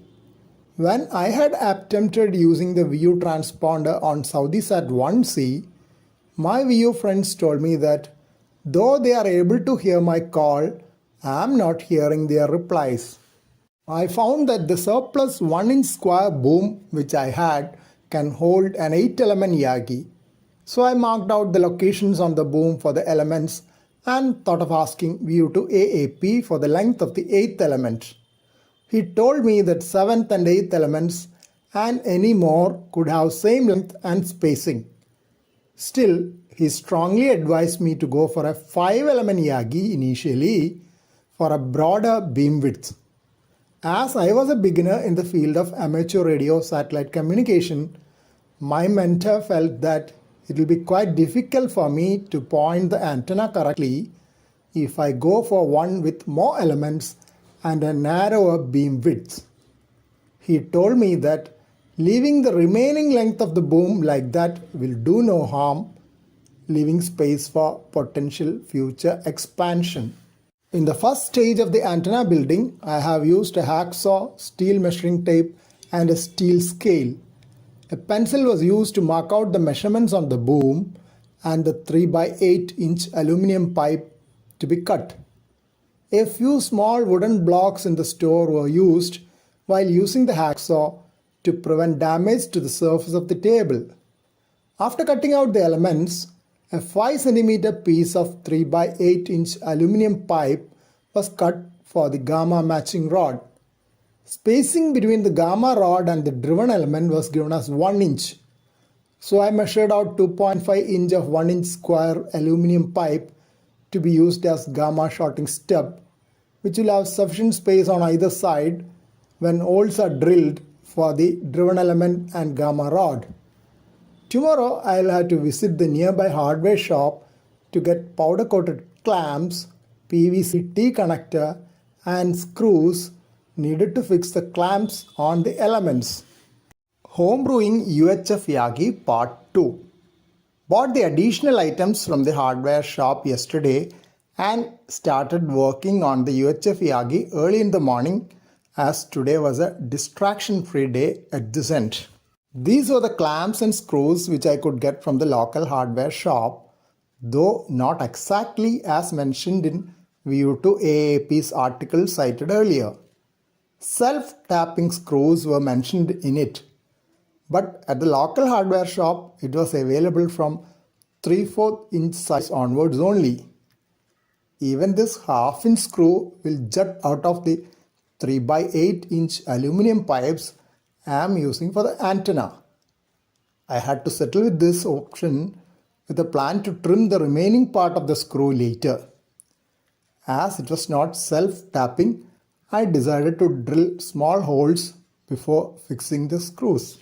When I had attempted using the VU transponder on SaudiSat 1C, my VU friends told me that though they are able to hear my call, I am not hearing their replies. I found that the surplus 1-inch square boom which I had can hold an 8-element Yagi. So I marked out the locations on the boom for the elements and thought of asking VU to AAP for the length of the 8th element. He told me that 7th and 8th elements and any more could have same length and spacing. Still, he strongly advised me to go for a 5-element Yagi initially for a broader beam width. As I was a beginner in the field of amateur radio satellite communication, my mentor felt that it will be quite difficult for me to point the antenna correctly if I go for one with more elements and a narrower beam width. He told me that leaving the remaining length of the boom like that will do no harm, leaving space for potential future expansion. In the first stage of the antenna building, I have used a hacksaw, steel measuring tape, and a steel scale. A pencil was used to mark out the measurements on the boom and the 3 by 8 inch aluminum pipe to be cut. A few small wooden blocks in the store were used while using the hacksaw to prevent damage to the surface of the table. After cutting out the elements, a 5 cm piece of 3 by 8 inch aluminum pipe was cut for the gamma matching rod. Spacing between the gamma rod and the driven element was given as 1 inch. So I measured out 2.5 inch of 1 inch square aluminum pipe to be used as gamma shorting stub, which will have sufficient space on either side when holes are drilled for the driven element and gamma rod. Tomorrow I'll have to visit the nearby hardware shop to get powder coated clamps, PVC T-connector and screws needed to fix the clamps on the elements. Homebrewing UHF Yagi Part 2. Bought the additional items from the hardware shop yesterday and started working on the UHF Yagi early in the morning, as today was a distraction-free day at this end. These were the clamps and screws which I could get from the local hardware shop, though not exactly as mentioned in VU2 AAP's article cited earlier. Self-tapping screws were mentioned in it, but at the local hardware shop it was available from 3/4 inch size onwards only. Even this half-inch screw will jut out of the 3 by 8 inch aluminum pipes I am using for the antenna. I had to settle with this option with a plan to trim the remaining part of the screw later. As it was not self-tapping, I decided to drill small holes before fixing the screws.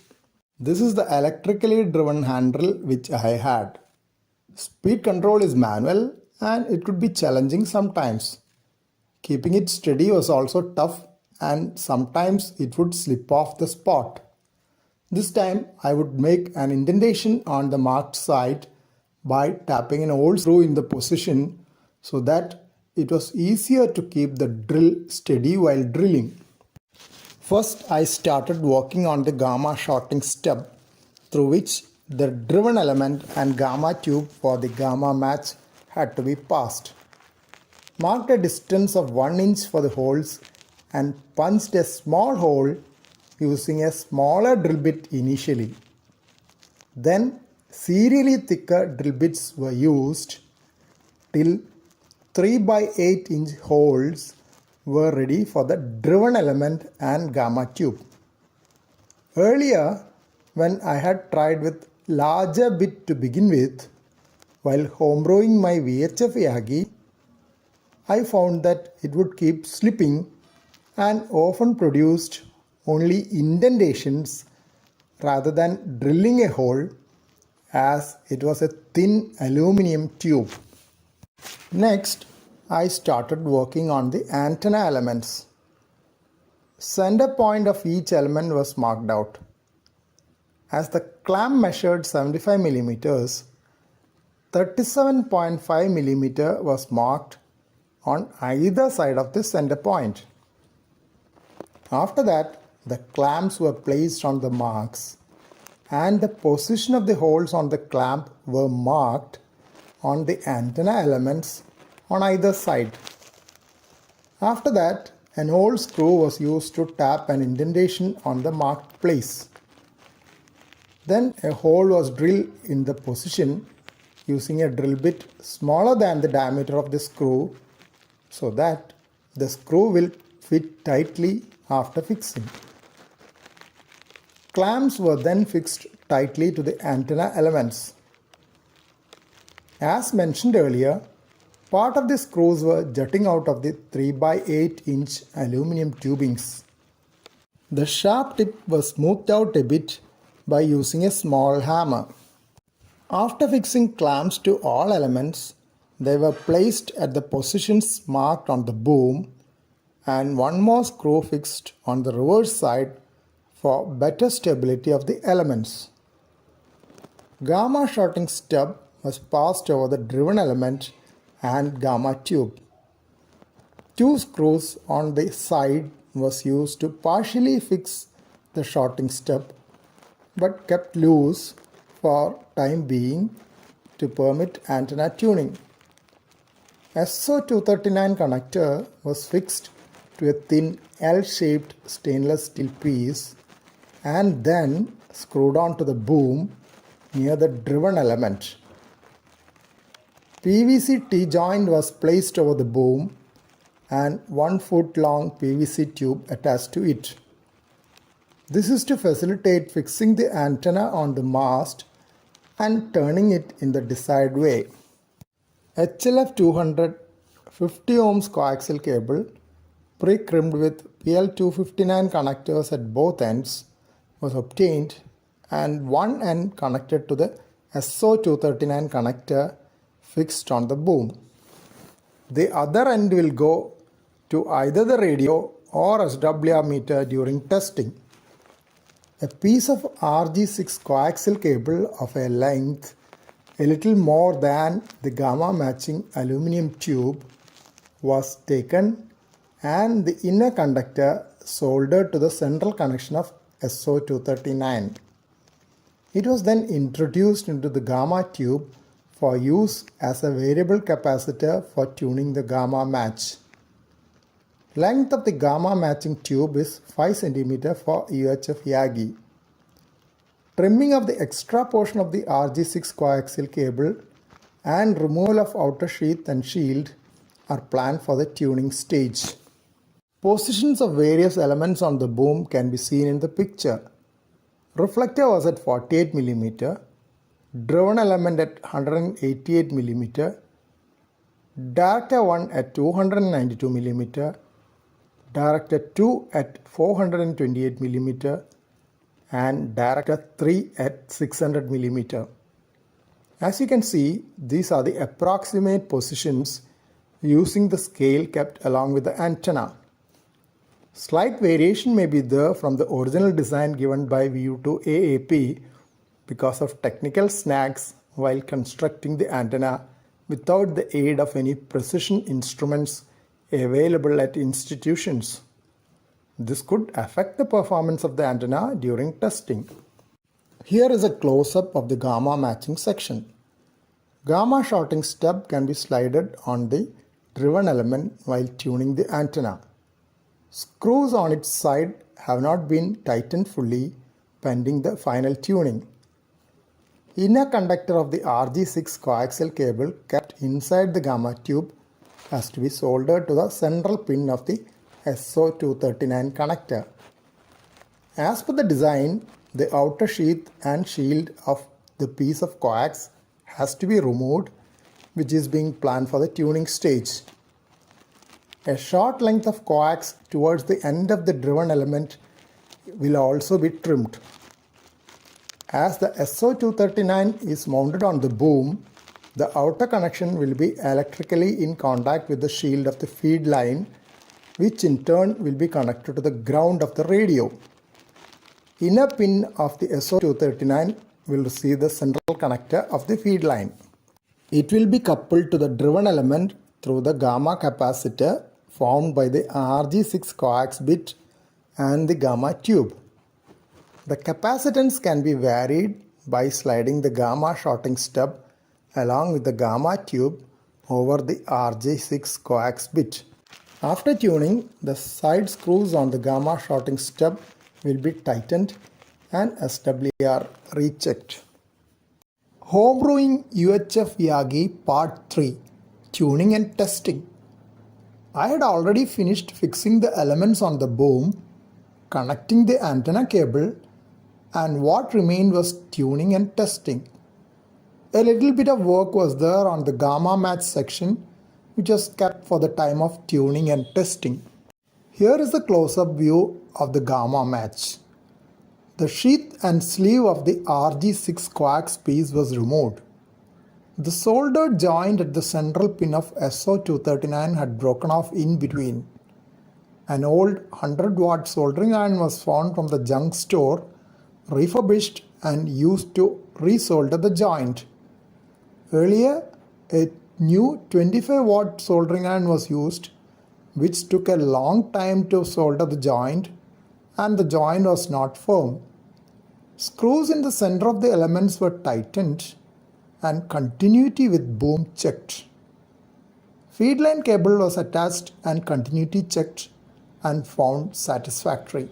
This is the electrically driven handle which I had. Speed control is manual and it could be challenging sometimes. Keeping it steady was also tough and sometimes it would slip off the spot. This time I would make an indentation on the marked side by tapping an old screw in the position so that it was easier to keep the drill steady while drilling. First I started working on the gamma shorting stub through which the driven element and gamma tube for the gamma match had to be passed. Marked a distance of 1 inch for the holes and punched a small hole using a smaller drill bit initially. Then serially thicker drill bits were used till 3 by 8 inch holes were ready for the driven element and gamma tube. Earlier, when I had tried with larger bit to begin with, while homebrewing my VHF Yagi, I found that it would keep slipping and often produced only indentations rather than drilling a hole, as it was a thin aluminum tube. Next, I started working on the antenna elements. Center point of each element was marked out. As the clamp measured 75 mm, 37.5 mm was marked on either side of the center point. After that, the clamps were placed on the marks and the position of the holes on the clamp were marked on the antenna elements on either side. After that, an old screw was used to tap an indentation on the marked place. Then a hole was drilled in the position using a drill bit smaller than the diameter of the screw so that the screw will fit tightly after fixing. Clamps were then fixed tightly to the antenna elements. As mentioned earlier, part of the screws were jutting out of the 3 by 8 inch aluminum tubings. The sharp tip was smoothed out a bit by using a small hammer. After fixing clamps to all elements, they were placed at the positions marked on the boom and one more screw fixed on the reverse side for better stability of the elements. Gamma shorting stub was passed over the driven element and gamma tube. Two screws on the side was used to partially fix the shorting stub but kept loose for time being to permit antenna tuning. SO239 connector was fixed to a thin L-shaped stainless steel piece and then screwed onto the boom near the driven element. PVC T-joint was placed over the boom and 1 foot long PVC tube attached to it. This is to facilitate fixing the antenna on the mast and turning it in the desired way. HLF 200 50 ohms coaxial cable pre-crimped with PL259 connectors at both ends was obtained and one end connected to the SO239 connector fixed on the boom. The other end will go to either the radio or SWR meter during testing. A piece of RG6 coaxial cable of a length a little more than the gamma matching aluminum tube was taken and the inner conductor soldered to the central connection of SO239. It was then introduced into the gamma tube for use as a variable capacitor for tuning the gamma match. Length of the gamma matching tube is 5 cm for UHF Yagi. Trimming of the extra portion of the RG6 coaxial cable and removal of outer sheath and shield are planned for the tuning stage. Positions of various elements on the boom can be seen in the picture. Reflector was at 48 mm, driven element at 188 mm, director 1 at 292 mm, director 2 at 428 mm, and director 3 at 600 mm. As you can see, these are the approximate positions using the scale kept along with the antenna. Slight variation may be there from the original design given by VU2 AAP because of technical snags while constructing the antenna without the aid of any precision instruments available at institutions. This could affect the performance of the antenna during testing. Here is a close-up of the gamma matching section. Gamma shorting stub can be slided on the driven element while tuning the antenna. Screws on its side have not been tightened fully pending the final tuning. Inner conductor of the RG6 coaxial cable kept inside the gamma tube has to be soldered to the central pin of the SO239 connector. As per the design, the outer sheath and shield of the piece of coax has to be removed, which is being planned for the tuning stage. A short length of coax towards the end of the driven element will also be trimmed. As the SO239 is mounted on the boom, the outer connection will be electrically in contact with the shield of the feed line, which in turn will be connected to the ground of the radio. Inner pin of the SO239 will receive the central connector of the feed line. It will be coupled to the driven element through the gamma capacitor formed by the RG6 coax bit and the gamma tube. The capacitance can be varied by sliding the gamma shorting stub along with the gamma tube over the RG6 coax bit. After tuning, the side screws on the gamma shorting stub will be tightened and SWR rechecked. Homebrewing UHF Yagi Part 3 Tuning and Testing. I had already finished fixing the elements on the boom, connecting the antenna cable, and what remained was tuning and testing. A little bit of work was there on the gamma match section, which was kept for the time of tuning and testing. Here is a close-up view of the gamma match. The sheath and sleeve of the RG6 coax piece was removed. The soldered joint at the central pin of SO239 had broken off in between. An old 100-watt soldering iron was found from the junk store, refurbished and used to resolder the joint. Earlier, a new 25-watt soldering iron was used, which took a long time to solder the joint, and the joint was not firm. Screws in the center of the elements were tightened and continuity with boom checked. Feed line cable was attached and continuity checked and found satisfactory.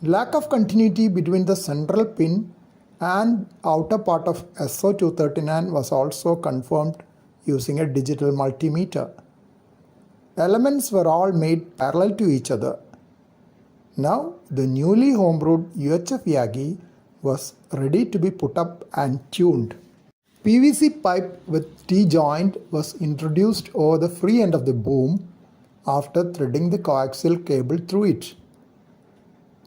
Lack of continuity between the central pin and outer part of SO239 was also confirmed using a digital multimeter. Elements were all made parallel to each other. Now the newly homebrewed UHF Yagi was ready to be put up and tuned. PVC pipe with T-joint was introduced over the free end of the boom after threading the coaxial cable through it.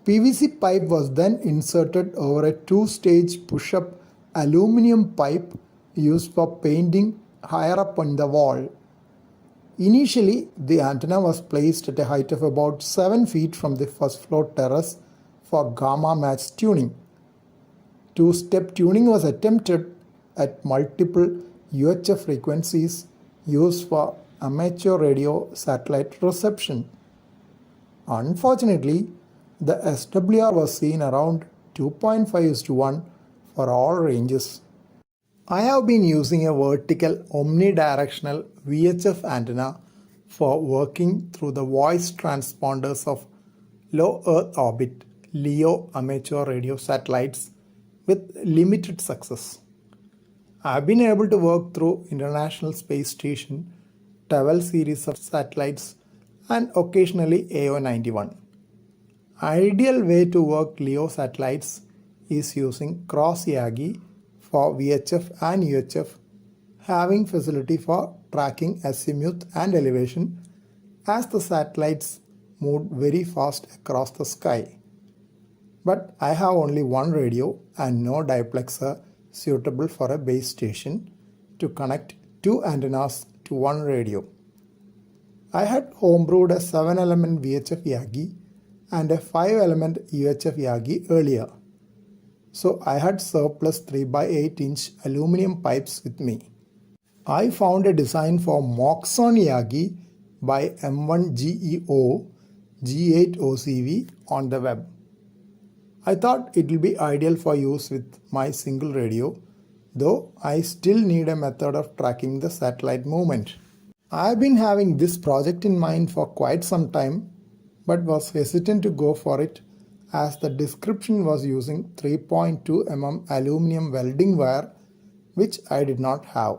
PVC pipe was then inserted over a two-stage push-up aluminum pipe used for painting higher up on the wall. Initially, the antenna was placed at a height of about 7 feet from the first floor terrace for gamma match tuning. Two-step tuning was attempted at multiple UHF frequencies used for amateur radio satellite reception. Unfortunately, the SWR was seen around 2.5:1 for all ranges. I have been using a vertical omnidirectional VHF antenna for working through the voice transponders of low Earth orbit LEO amateur radio satellites with limited success. I have been able to work through International Space Station, TAVEL series of satellites and occasionally AO91. Ideal way to work LEO satellites is using cross Yagi for VHF and UHF, having facility for tracking azimuth and elevation as the satellites moved very fast across the sky. But I have only one radio and no diplexer suitable for a base station to connect two antennas to one radio. I had homebrewed a 7-element VHF Yagi and a 5-element UHF Yagi earlier, so I had surplus 3x8-inch aluminum pipes with me. I found a design for Moxon Yagi by M1GEO G8OCV on the web. I thought it will be ideal for use with my single radio, though I still need a method of tracking the satellite movement. I have been having this project in mind for quite some time, but was hesitant to go for it as the description was using 3.2 mm aluminum welding wire, which I did not have.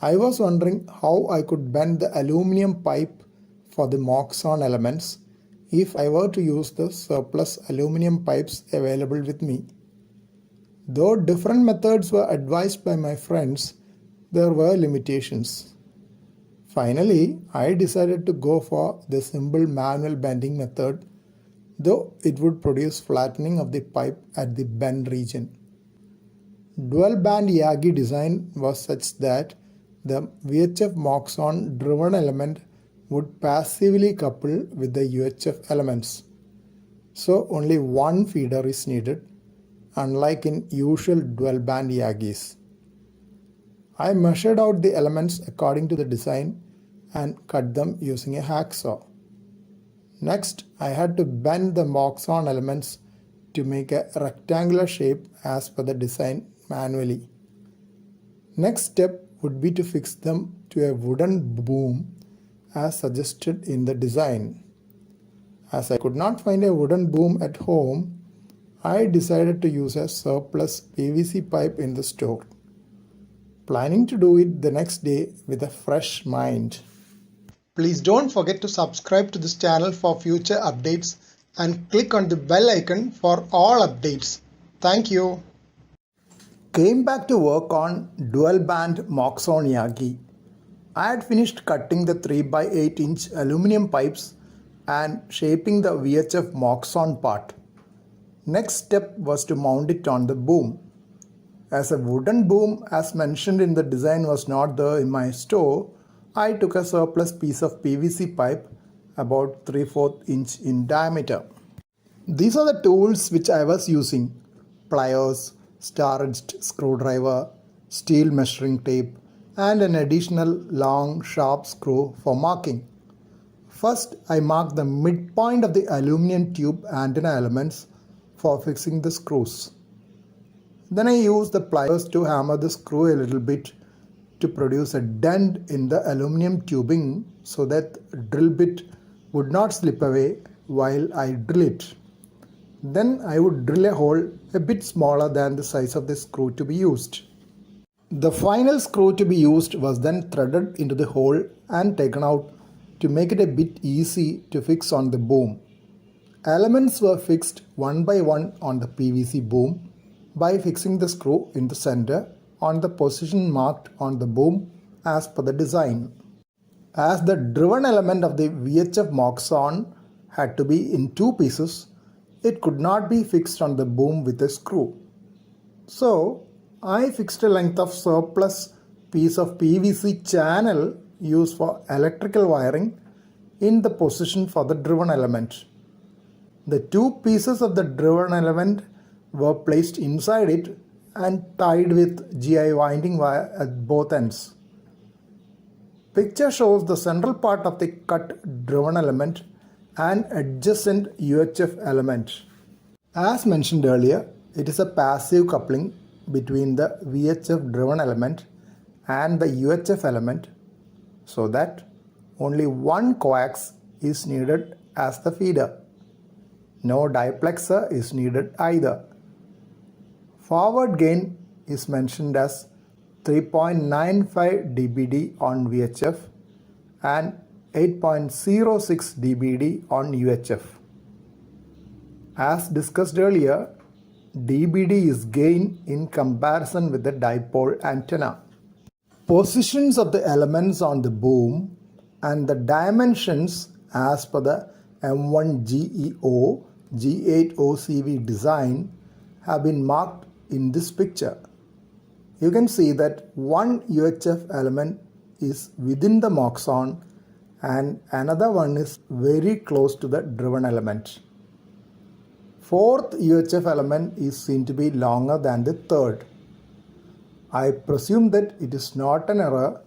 I was wondering how I could bend the aluminum pipe for the Moxon elements if I were to use the surplus aluminum pipes available with me. Though different methods were advised by my friends, there were limitations. Finally, I decided to go for the simple manual bending method, though it would produce flattening of the pipe at the bend region. Dual band Yagi design was such that the VHF Moxon driven element would passively couple with the UHF elements, so only one feeder is needed, unlike in usual dual band Yagis. I measured out the elements according to the design and cut them using a hacksaw. Next, I had to bend the Moxon elements to make a rectangular shape as per the design manually. Next step would be to fix them to a wooden boom as suggested in the design. As I could not find a wooden boom at home, I decided to use a surplus PVC pipe in the store, planning to do it the next day with a fresh mind. Please don't forget to subscribe to this channel for future updates and click on the bell icon for all updates. Thank you. Came back to work on dual band Moxon Yagi. I had finished cutting the 3x8-inch aluminum pipes and shaping the VHF Moxon part. Next step was to mount it on the boom. As a wooden boom as mentioned in the design was not there in my store, I took a surplus piece of PVC pipe about 3/4 inch in diameter. These are the tools which I was using: pliers, star-edged screwdriver, steel measuring tape, and an additional long sharp screw for marking. First, I marked the midpoint of the aluminum tube antenna elements for fixing the screws. Then I used the pliers to hammer the screw a little bit to produce a dent in the aluminum tubing so that the drill bit would not slip away while I drill it. Then I would drill a hole a bit smaller than the size of the screw to be used. The final screw to be used was then threaded into the hole and taken out to make it a bit easy to fix on the boom. Elements were fixed one by one on the PVC boom by fixing the screw in the center on the position marked on the boom as per the design. As the driven element of the VHF Moxon had to be in two pieces, it could not be fixed on the boom with a screw. So I fixed a length of surplus piece of PVC channel used for electrical wiring in the position for the driven element. The two pieces of the driven element were placed inside it and tied with GI winding wire at both ends. Picture shows the central part of the cut driven element and adjacent UHF element. As mentioned earlier, it is a passive coupling between the VHF driven element and the UHF element, so that only one coax is needed as the feeder. No diplexer is needed either. Forward gain is mentioned as 3.95 dBd on VHF and 8.06 dBd on UHF. As discussed earlier, dBd is gain in comparison with the dipole antenna. Positions of the elements on the boom and the dimensions as per the M1GEO G8OCV design have been marked in this picture. You can see that one UHF element is within the Moxon and another one is very close to the driven element. Fourth UHF element is seen to be longer than the third. I presume that it is not an error,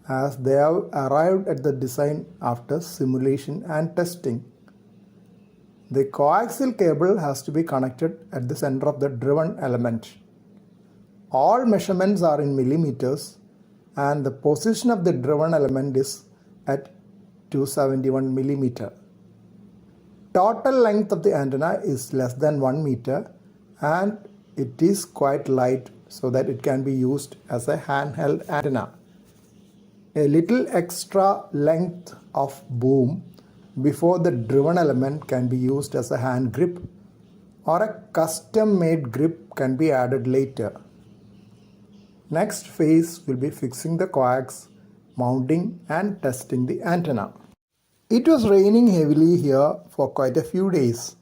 as they have arrived at the design after simulation and testing. The coaxial cable has to be connected at the center of the driven element. All measurements are in millimeters and the position of the driven element is at 271 millimeter. Total length of the antenna is less than 1 meter and it is quite light so that it can be used as a handheld antenna. A little extra length of boom before the driven element can be used as a hand grip, or a custom made grip can be added later. Next phase will be fixing the coax, mounting and testing the antenna. It was raining heavily here for quite a few days,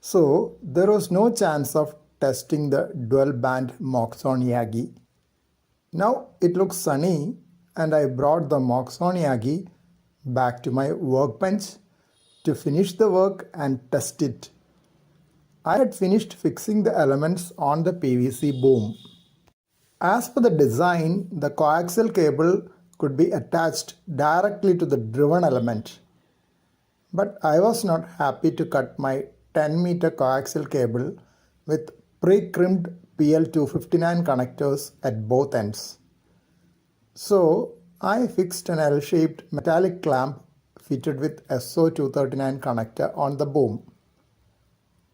so there was no chance of testing the dual band Moxon Yagi. Now it looks sunny and I brought the Moxon Yagi back to my workbench to finish the work and test it. I had finished fixing the elements on the PVC boom. As per the design, the coaxial cable could be attached directly to the driven element. But I was not happy to cut my 10 meter coaxial cable with pre-crimped PL259 connectors at both ends. So I fixed an L-shaped metallic clamp fitted with SO239 connector on the boom.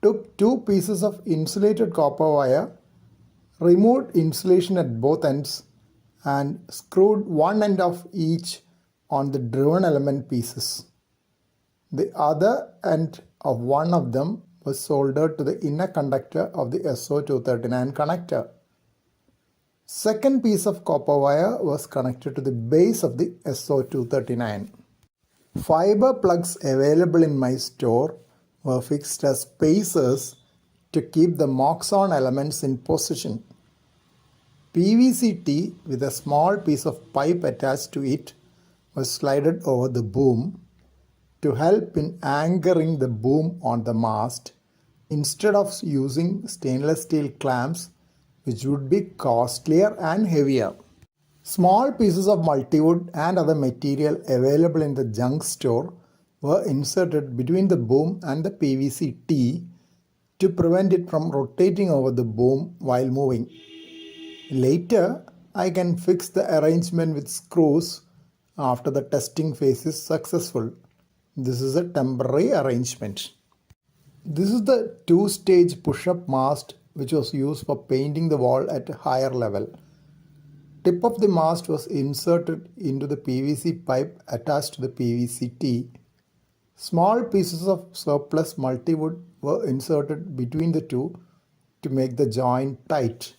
Took two pieces of insulated copper wire, removed insulation at both ends and screwed one end of each on the driven element pieces. The other end of one of them was soldered to the inner conductor of the SO239 connector. Second piece of copper wire was connected to the base of the SO239. Fiber plugs available in my store were fixed as spacers to keep the Moxon elements in position. PVC T with a small piece of pipe attached to it was slided over the boom to help in anchoring the boom on the mast instead of using stainless steel clamps, which would be costlier and heavier. Small pieces of multiwood and other material available in the junk store were inserted between the boom and the PVC T to prevent it from rotating over the boom while moving. Later, I can fix the arrangement with screws after the testing phase is successful. This is a temporary arrangement. This is the two-stage push-up mast which was used for painting the wall at a higher level. Tip of the mast was inserted into the PVC pipe attached to the PVC T. Small pieces of surplus multiwood were inserted between the two to make the joint tight.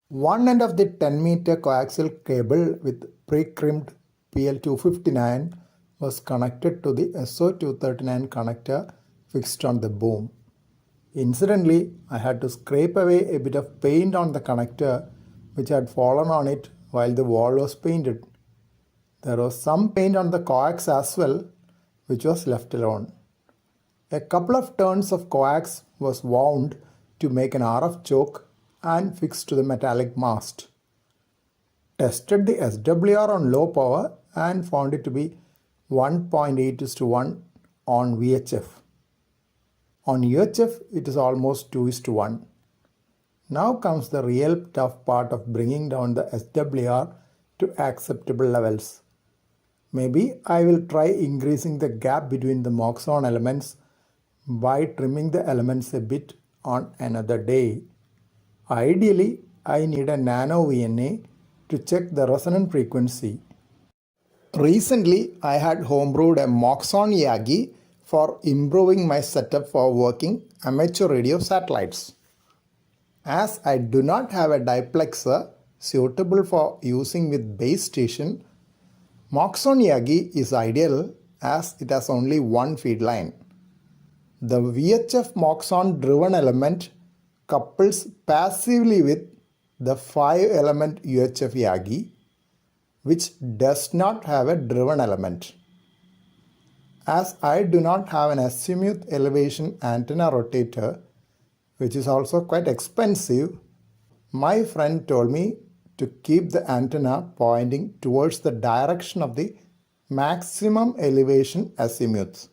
One end of the 10-meter coaxial cable with pre-crimped PL259 was connected to the SO239 connector fixed on the boom. Incidentally, I had to scrape away a bit of paint on the connector which had fallen on it while the wall was painted. There was some paint on the coax as well, which was left alone. A couple of turns of coax was wound to make an RF choke and fixed to the metallic mast. Tested the SWR on low power and found it to be 1.8:1 on VHF. On UHF, it is almost 2:1. Now comes the real tough part of bringing down the SWR to acceptable levels. Maybe I will try increasing the gap between the Moxon elements by trimming the elements a bit on another day. Ideally, I need a nano VNA to check the resonant frequency. Recently, I had homebrewed a Moxon Yagi for improving my setup for working amateur radio satellites. As I do not have a diplexer suitable for using with base station, Moxon Yagi is ideal as it has only one feed line. The VHF Moxon driven element couples passively with the 5-element UHF Yagi, which does not have a driven element. As I do not have an azimuth elevation antenna rotator, which is also quite expensive, my friend told me to keep the antenna pointing towards the direction of the maximum elevation azimuth.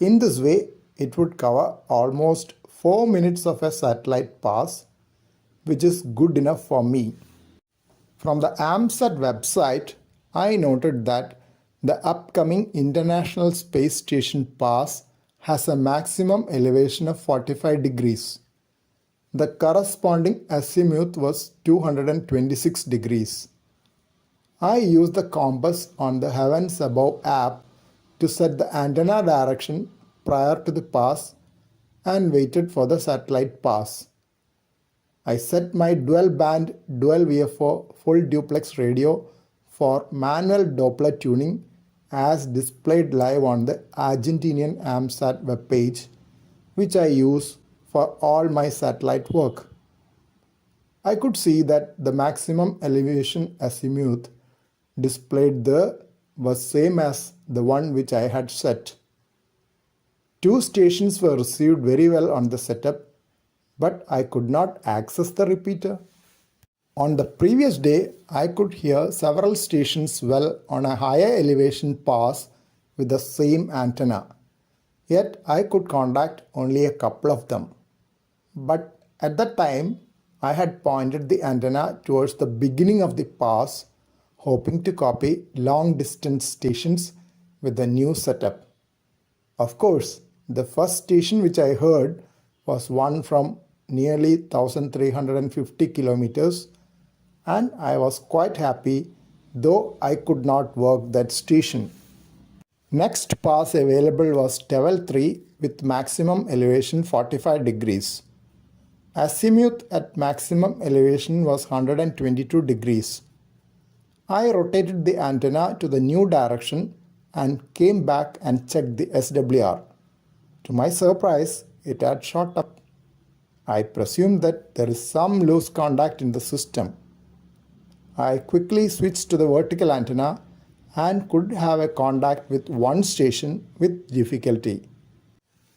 In this way, it would cover almost 4 minutes of a satellite pass, which is good enough for me. From the AMSAT website, I noted that the upcoming International Space Station pass has a maximum elevation of 45 degrees. The corresponding azimuth was 226 degrees. I used the compass on the Heavens Above app to set the antenna direction prior to the pass and waited for the satellite pass. I set my dual band dual VFO full duplex radio for manual Doppler tuning as displayed live on the Argentinian AMSAT webpage, which I use for all my satellite work. I could see that the maximum elevation azimuth displayed there was same as the one which I had set. 2 stations were received very well on the setup, but I could not access the repeater. On the previous day, I could hear several stations well on a higher elevation pass with the same antenna. Yet I could contact only a couple of them. But at that time, I had pointed the antenna towards the beginning of the pass, hoping to copy long distance stations with the new setup. Of course, the first station which I heard was one from nearly 1350 kilometers, and I was quite happy, though I could not work that station. Next pass available was Tevel 3 with maximum elevation 45 degrees. Azimuth at maximum elevation was 122 degrees. I rotated the antenna to the new direction and came back and checked the SWR. To my surprise, it had shot up. I presume that there is some loose contact in the system. I quickly switched to the vertical antenna and could have a contact with one station with difficulty.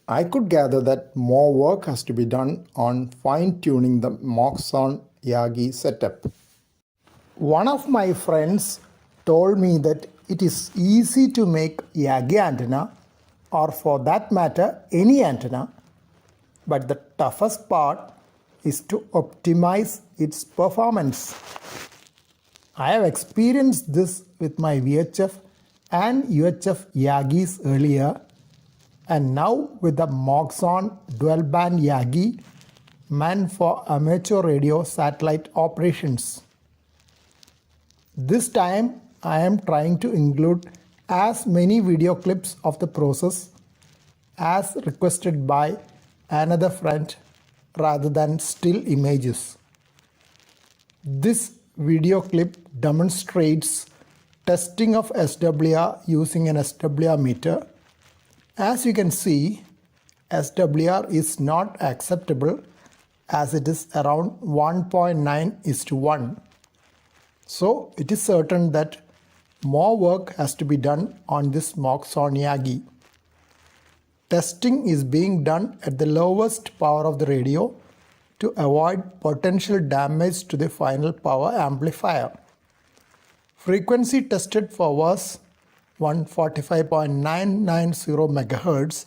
I could gather that more work has to be done on fine-tuning the Moxon Yagi setup. One of my friends told me that it is easy to make Yagi antenna, or for that matter any antenna, but the toughest part is to optimize its performance. I have experienced this with my VHF and UHF Yagis earlier, and now with the Moxon dual band Yagi meant for amateur radio satellite operations. This time I am trying to include as many video clips of the process as requested by another friend rather than still images. This video clip demonstrates testing of SWR using an SWR meter. As you can see, SWR is not acceptable as it is around 1.9:1. So it is certain that more work has to be done on this Moxon Yagi. Testing is being done at the lowest power of the radio to avoid potential damage to the final power amplifier. Frequency tested for was 145.990 MHz,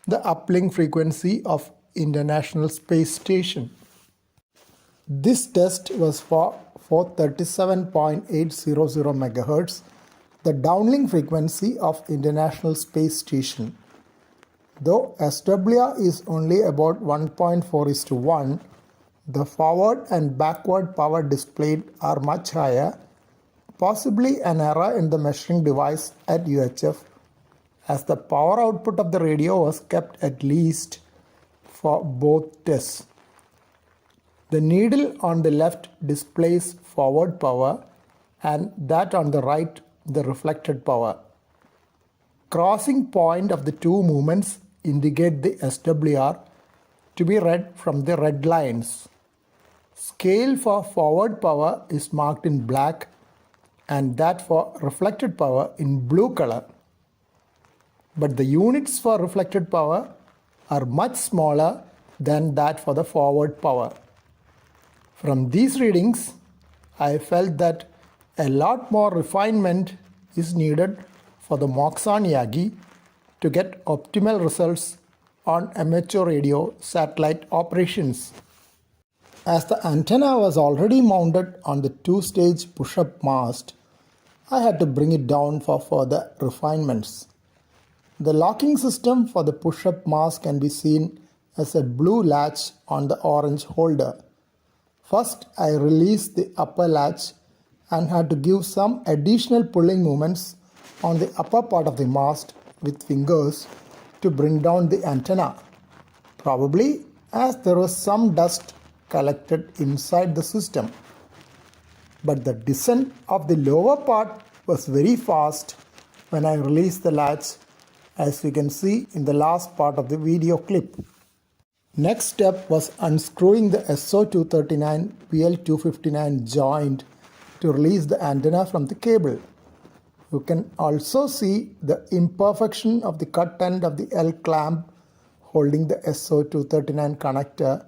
the uplink frequency of International Space Station. This test was for 437.800 MHz, the downlink frequency of International Space Station. Though SWR is only about 1.4:1, the forward and backward power displayed are much higher, possibly an error in the measuring device at UHF, as the power output of the radio was kept at least for both tests. The needle on the left displays forward power and that on the right the reflected power. Crossing point of the two movements indicate the SWR to be read from the red lines. Scale for forward power is marked in black and that for reflected power in blue color. But the units for reflected power are much smaller than that for the forward power. From these readings, I felt that a lot more refinement is needed for the Moxon Yagi to get optimal results on amateur radio satellite operations. As the antenna was already mounted on the two-stage push-up mast, I had to bring it down for further refinements. The locking system for the push-up mast can be seen as a blue latch on the orange holder. First, I released the upper latch and had to give some additional pulling movements on the upper part of the mast with fingers to bring down the antenna, probably as there was some dust collected inside the system. But the descent of the lower part was very fast when I released the latch, as you can see in the last part of the video clip. Next step was unscrewing the SO239 PL259 joint to release the antenna from the cable. You can also see the imperfection of the cut end of the L clamp holding the SO239 connector,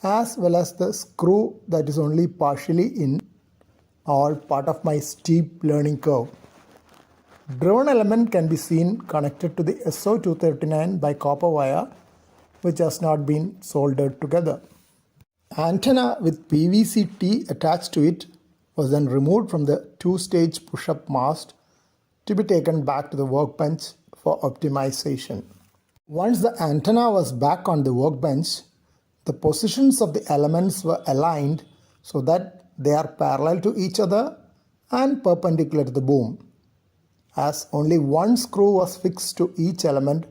as well as the screw that is only partially in, all part of my steep learning curve. Driven element can be seen connected to the SO239 by copper wire, which has not been soldered together. Antenna with PVC T attached to it was then removed from the two-stage push-up mast to be taken back to the workbench for optimization. Once the antenna was back on the workbench, the positions of the elements were aligned so that they are parallel to each other and perpendicular to the boom. As only one screw was fixed to each element,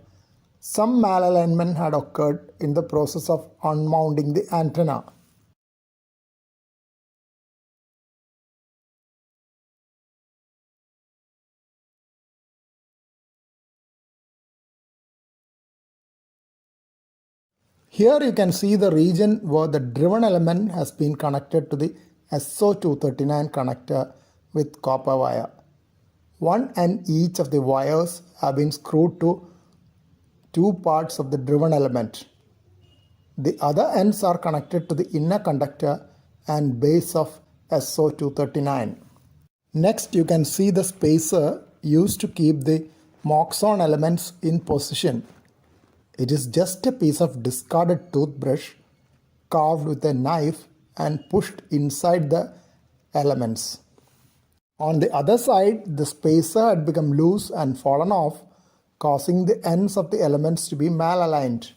some malalignment had occurred in the process of unmounting the antenna. Here you can see the region where the driven element has been connected to the SO239 connector with copper wire. One and each of the wires have been screwed to two parts of the driven element. The other ends are connected to the inner conductor and base of SO239. Next, you can see the spacer used to keep the Moxon elements in position. It is just a piece of discarded toothbrush carved with a knife and pushed inside the elements. On the other side, the spacer had become loose and fallen off, causing the ends of the elements to be malaligned.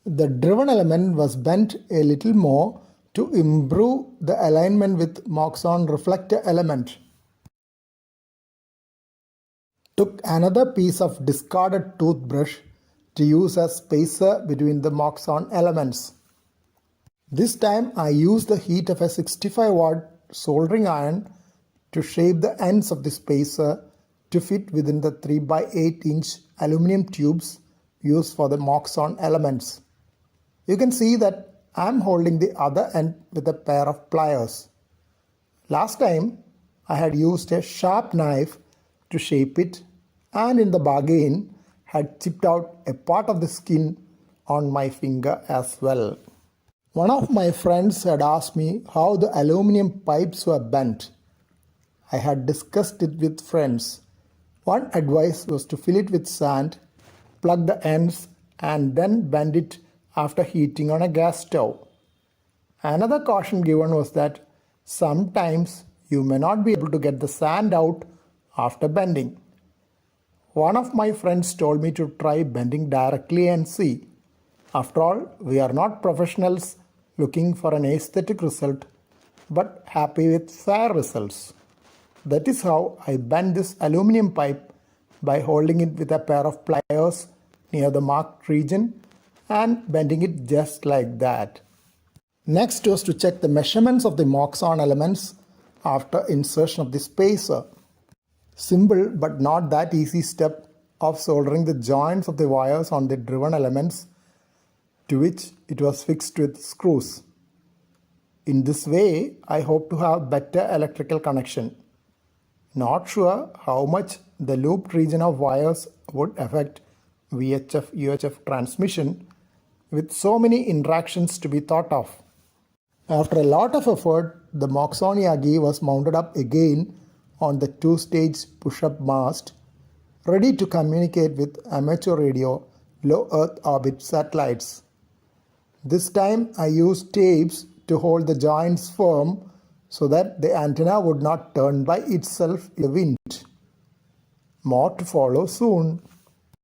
The driven element was bent a little more to improve the alignment with Moxon reflector element. Took another piece of discarded toothbrush to use as spacer between the Moxon elements. This time I used the heat of a 65-watt soldering iron to shape the ends of the spacer to fit within the 3x8-inch aluminum tubes used for the Moxon elements. You can see that I am holding the other end with a pair of pliers. Last time I had used a sharp knife to shape it, and in the bargain had chipped out a part of the skin on my finger as well. One of my friends had asked me how the aluminum pipes were bent. I had discussed it with friends. One advice was to fill it with sand, plug the ends, and then bend it after heating on a gas stove. Another caution given was that sometimes you may not be able to get the sand out after bending. One of my friends told me to try bending directly and see. After all, we are not professionals looking for an aesthetic result, but happy with fair results. That is how I bent this aluminum pipe by holding it with a pair of pliers near the marked region and bending it just like that. Next was to check the measurements of the Moxon elements after insertion of the spacer. Simple but not that easy step of soldering the joints of the wires on the driven elements to which it was fixed with screws. In this way, I hope to have better electrical connection. Not sure how much the looped region of wires would affect VHF-UHF transmission with so many interactions to be thought of. After a lot of effort, the Moxon Yagi was mounted up again on the two-stage push-up mast, ready to communicate with amateur radio low Earth orbit satellites. This time I used tapes to hold the joints firm so that the antenna would not turn by itself in the wind. More to follow soon.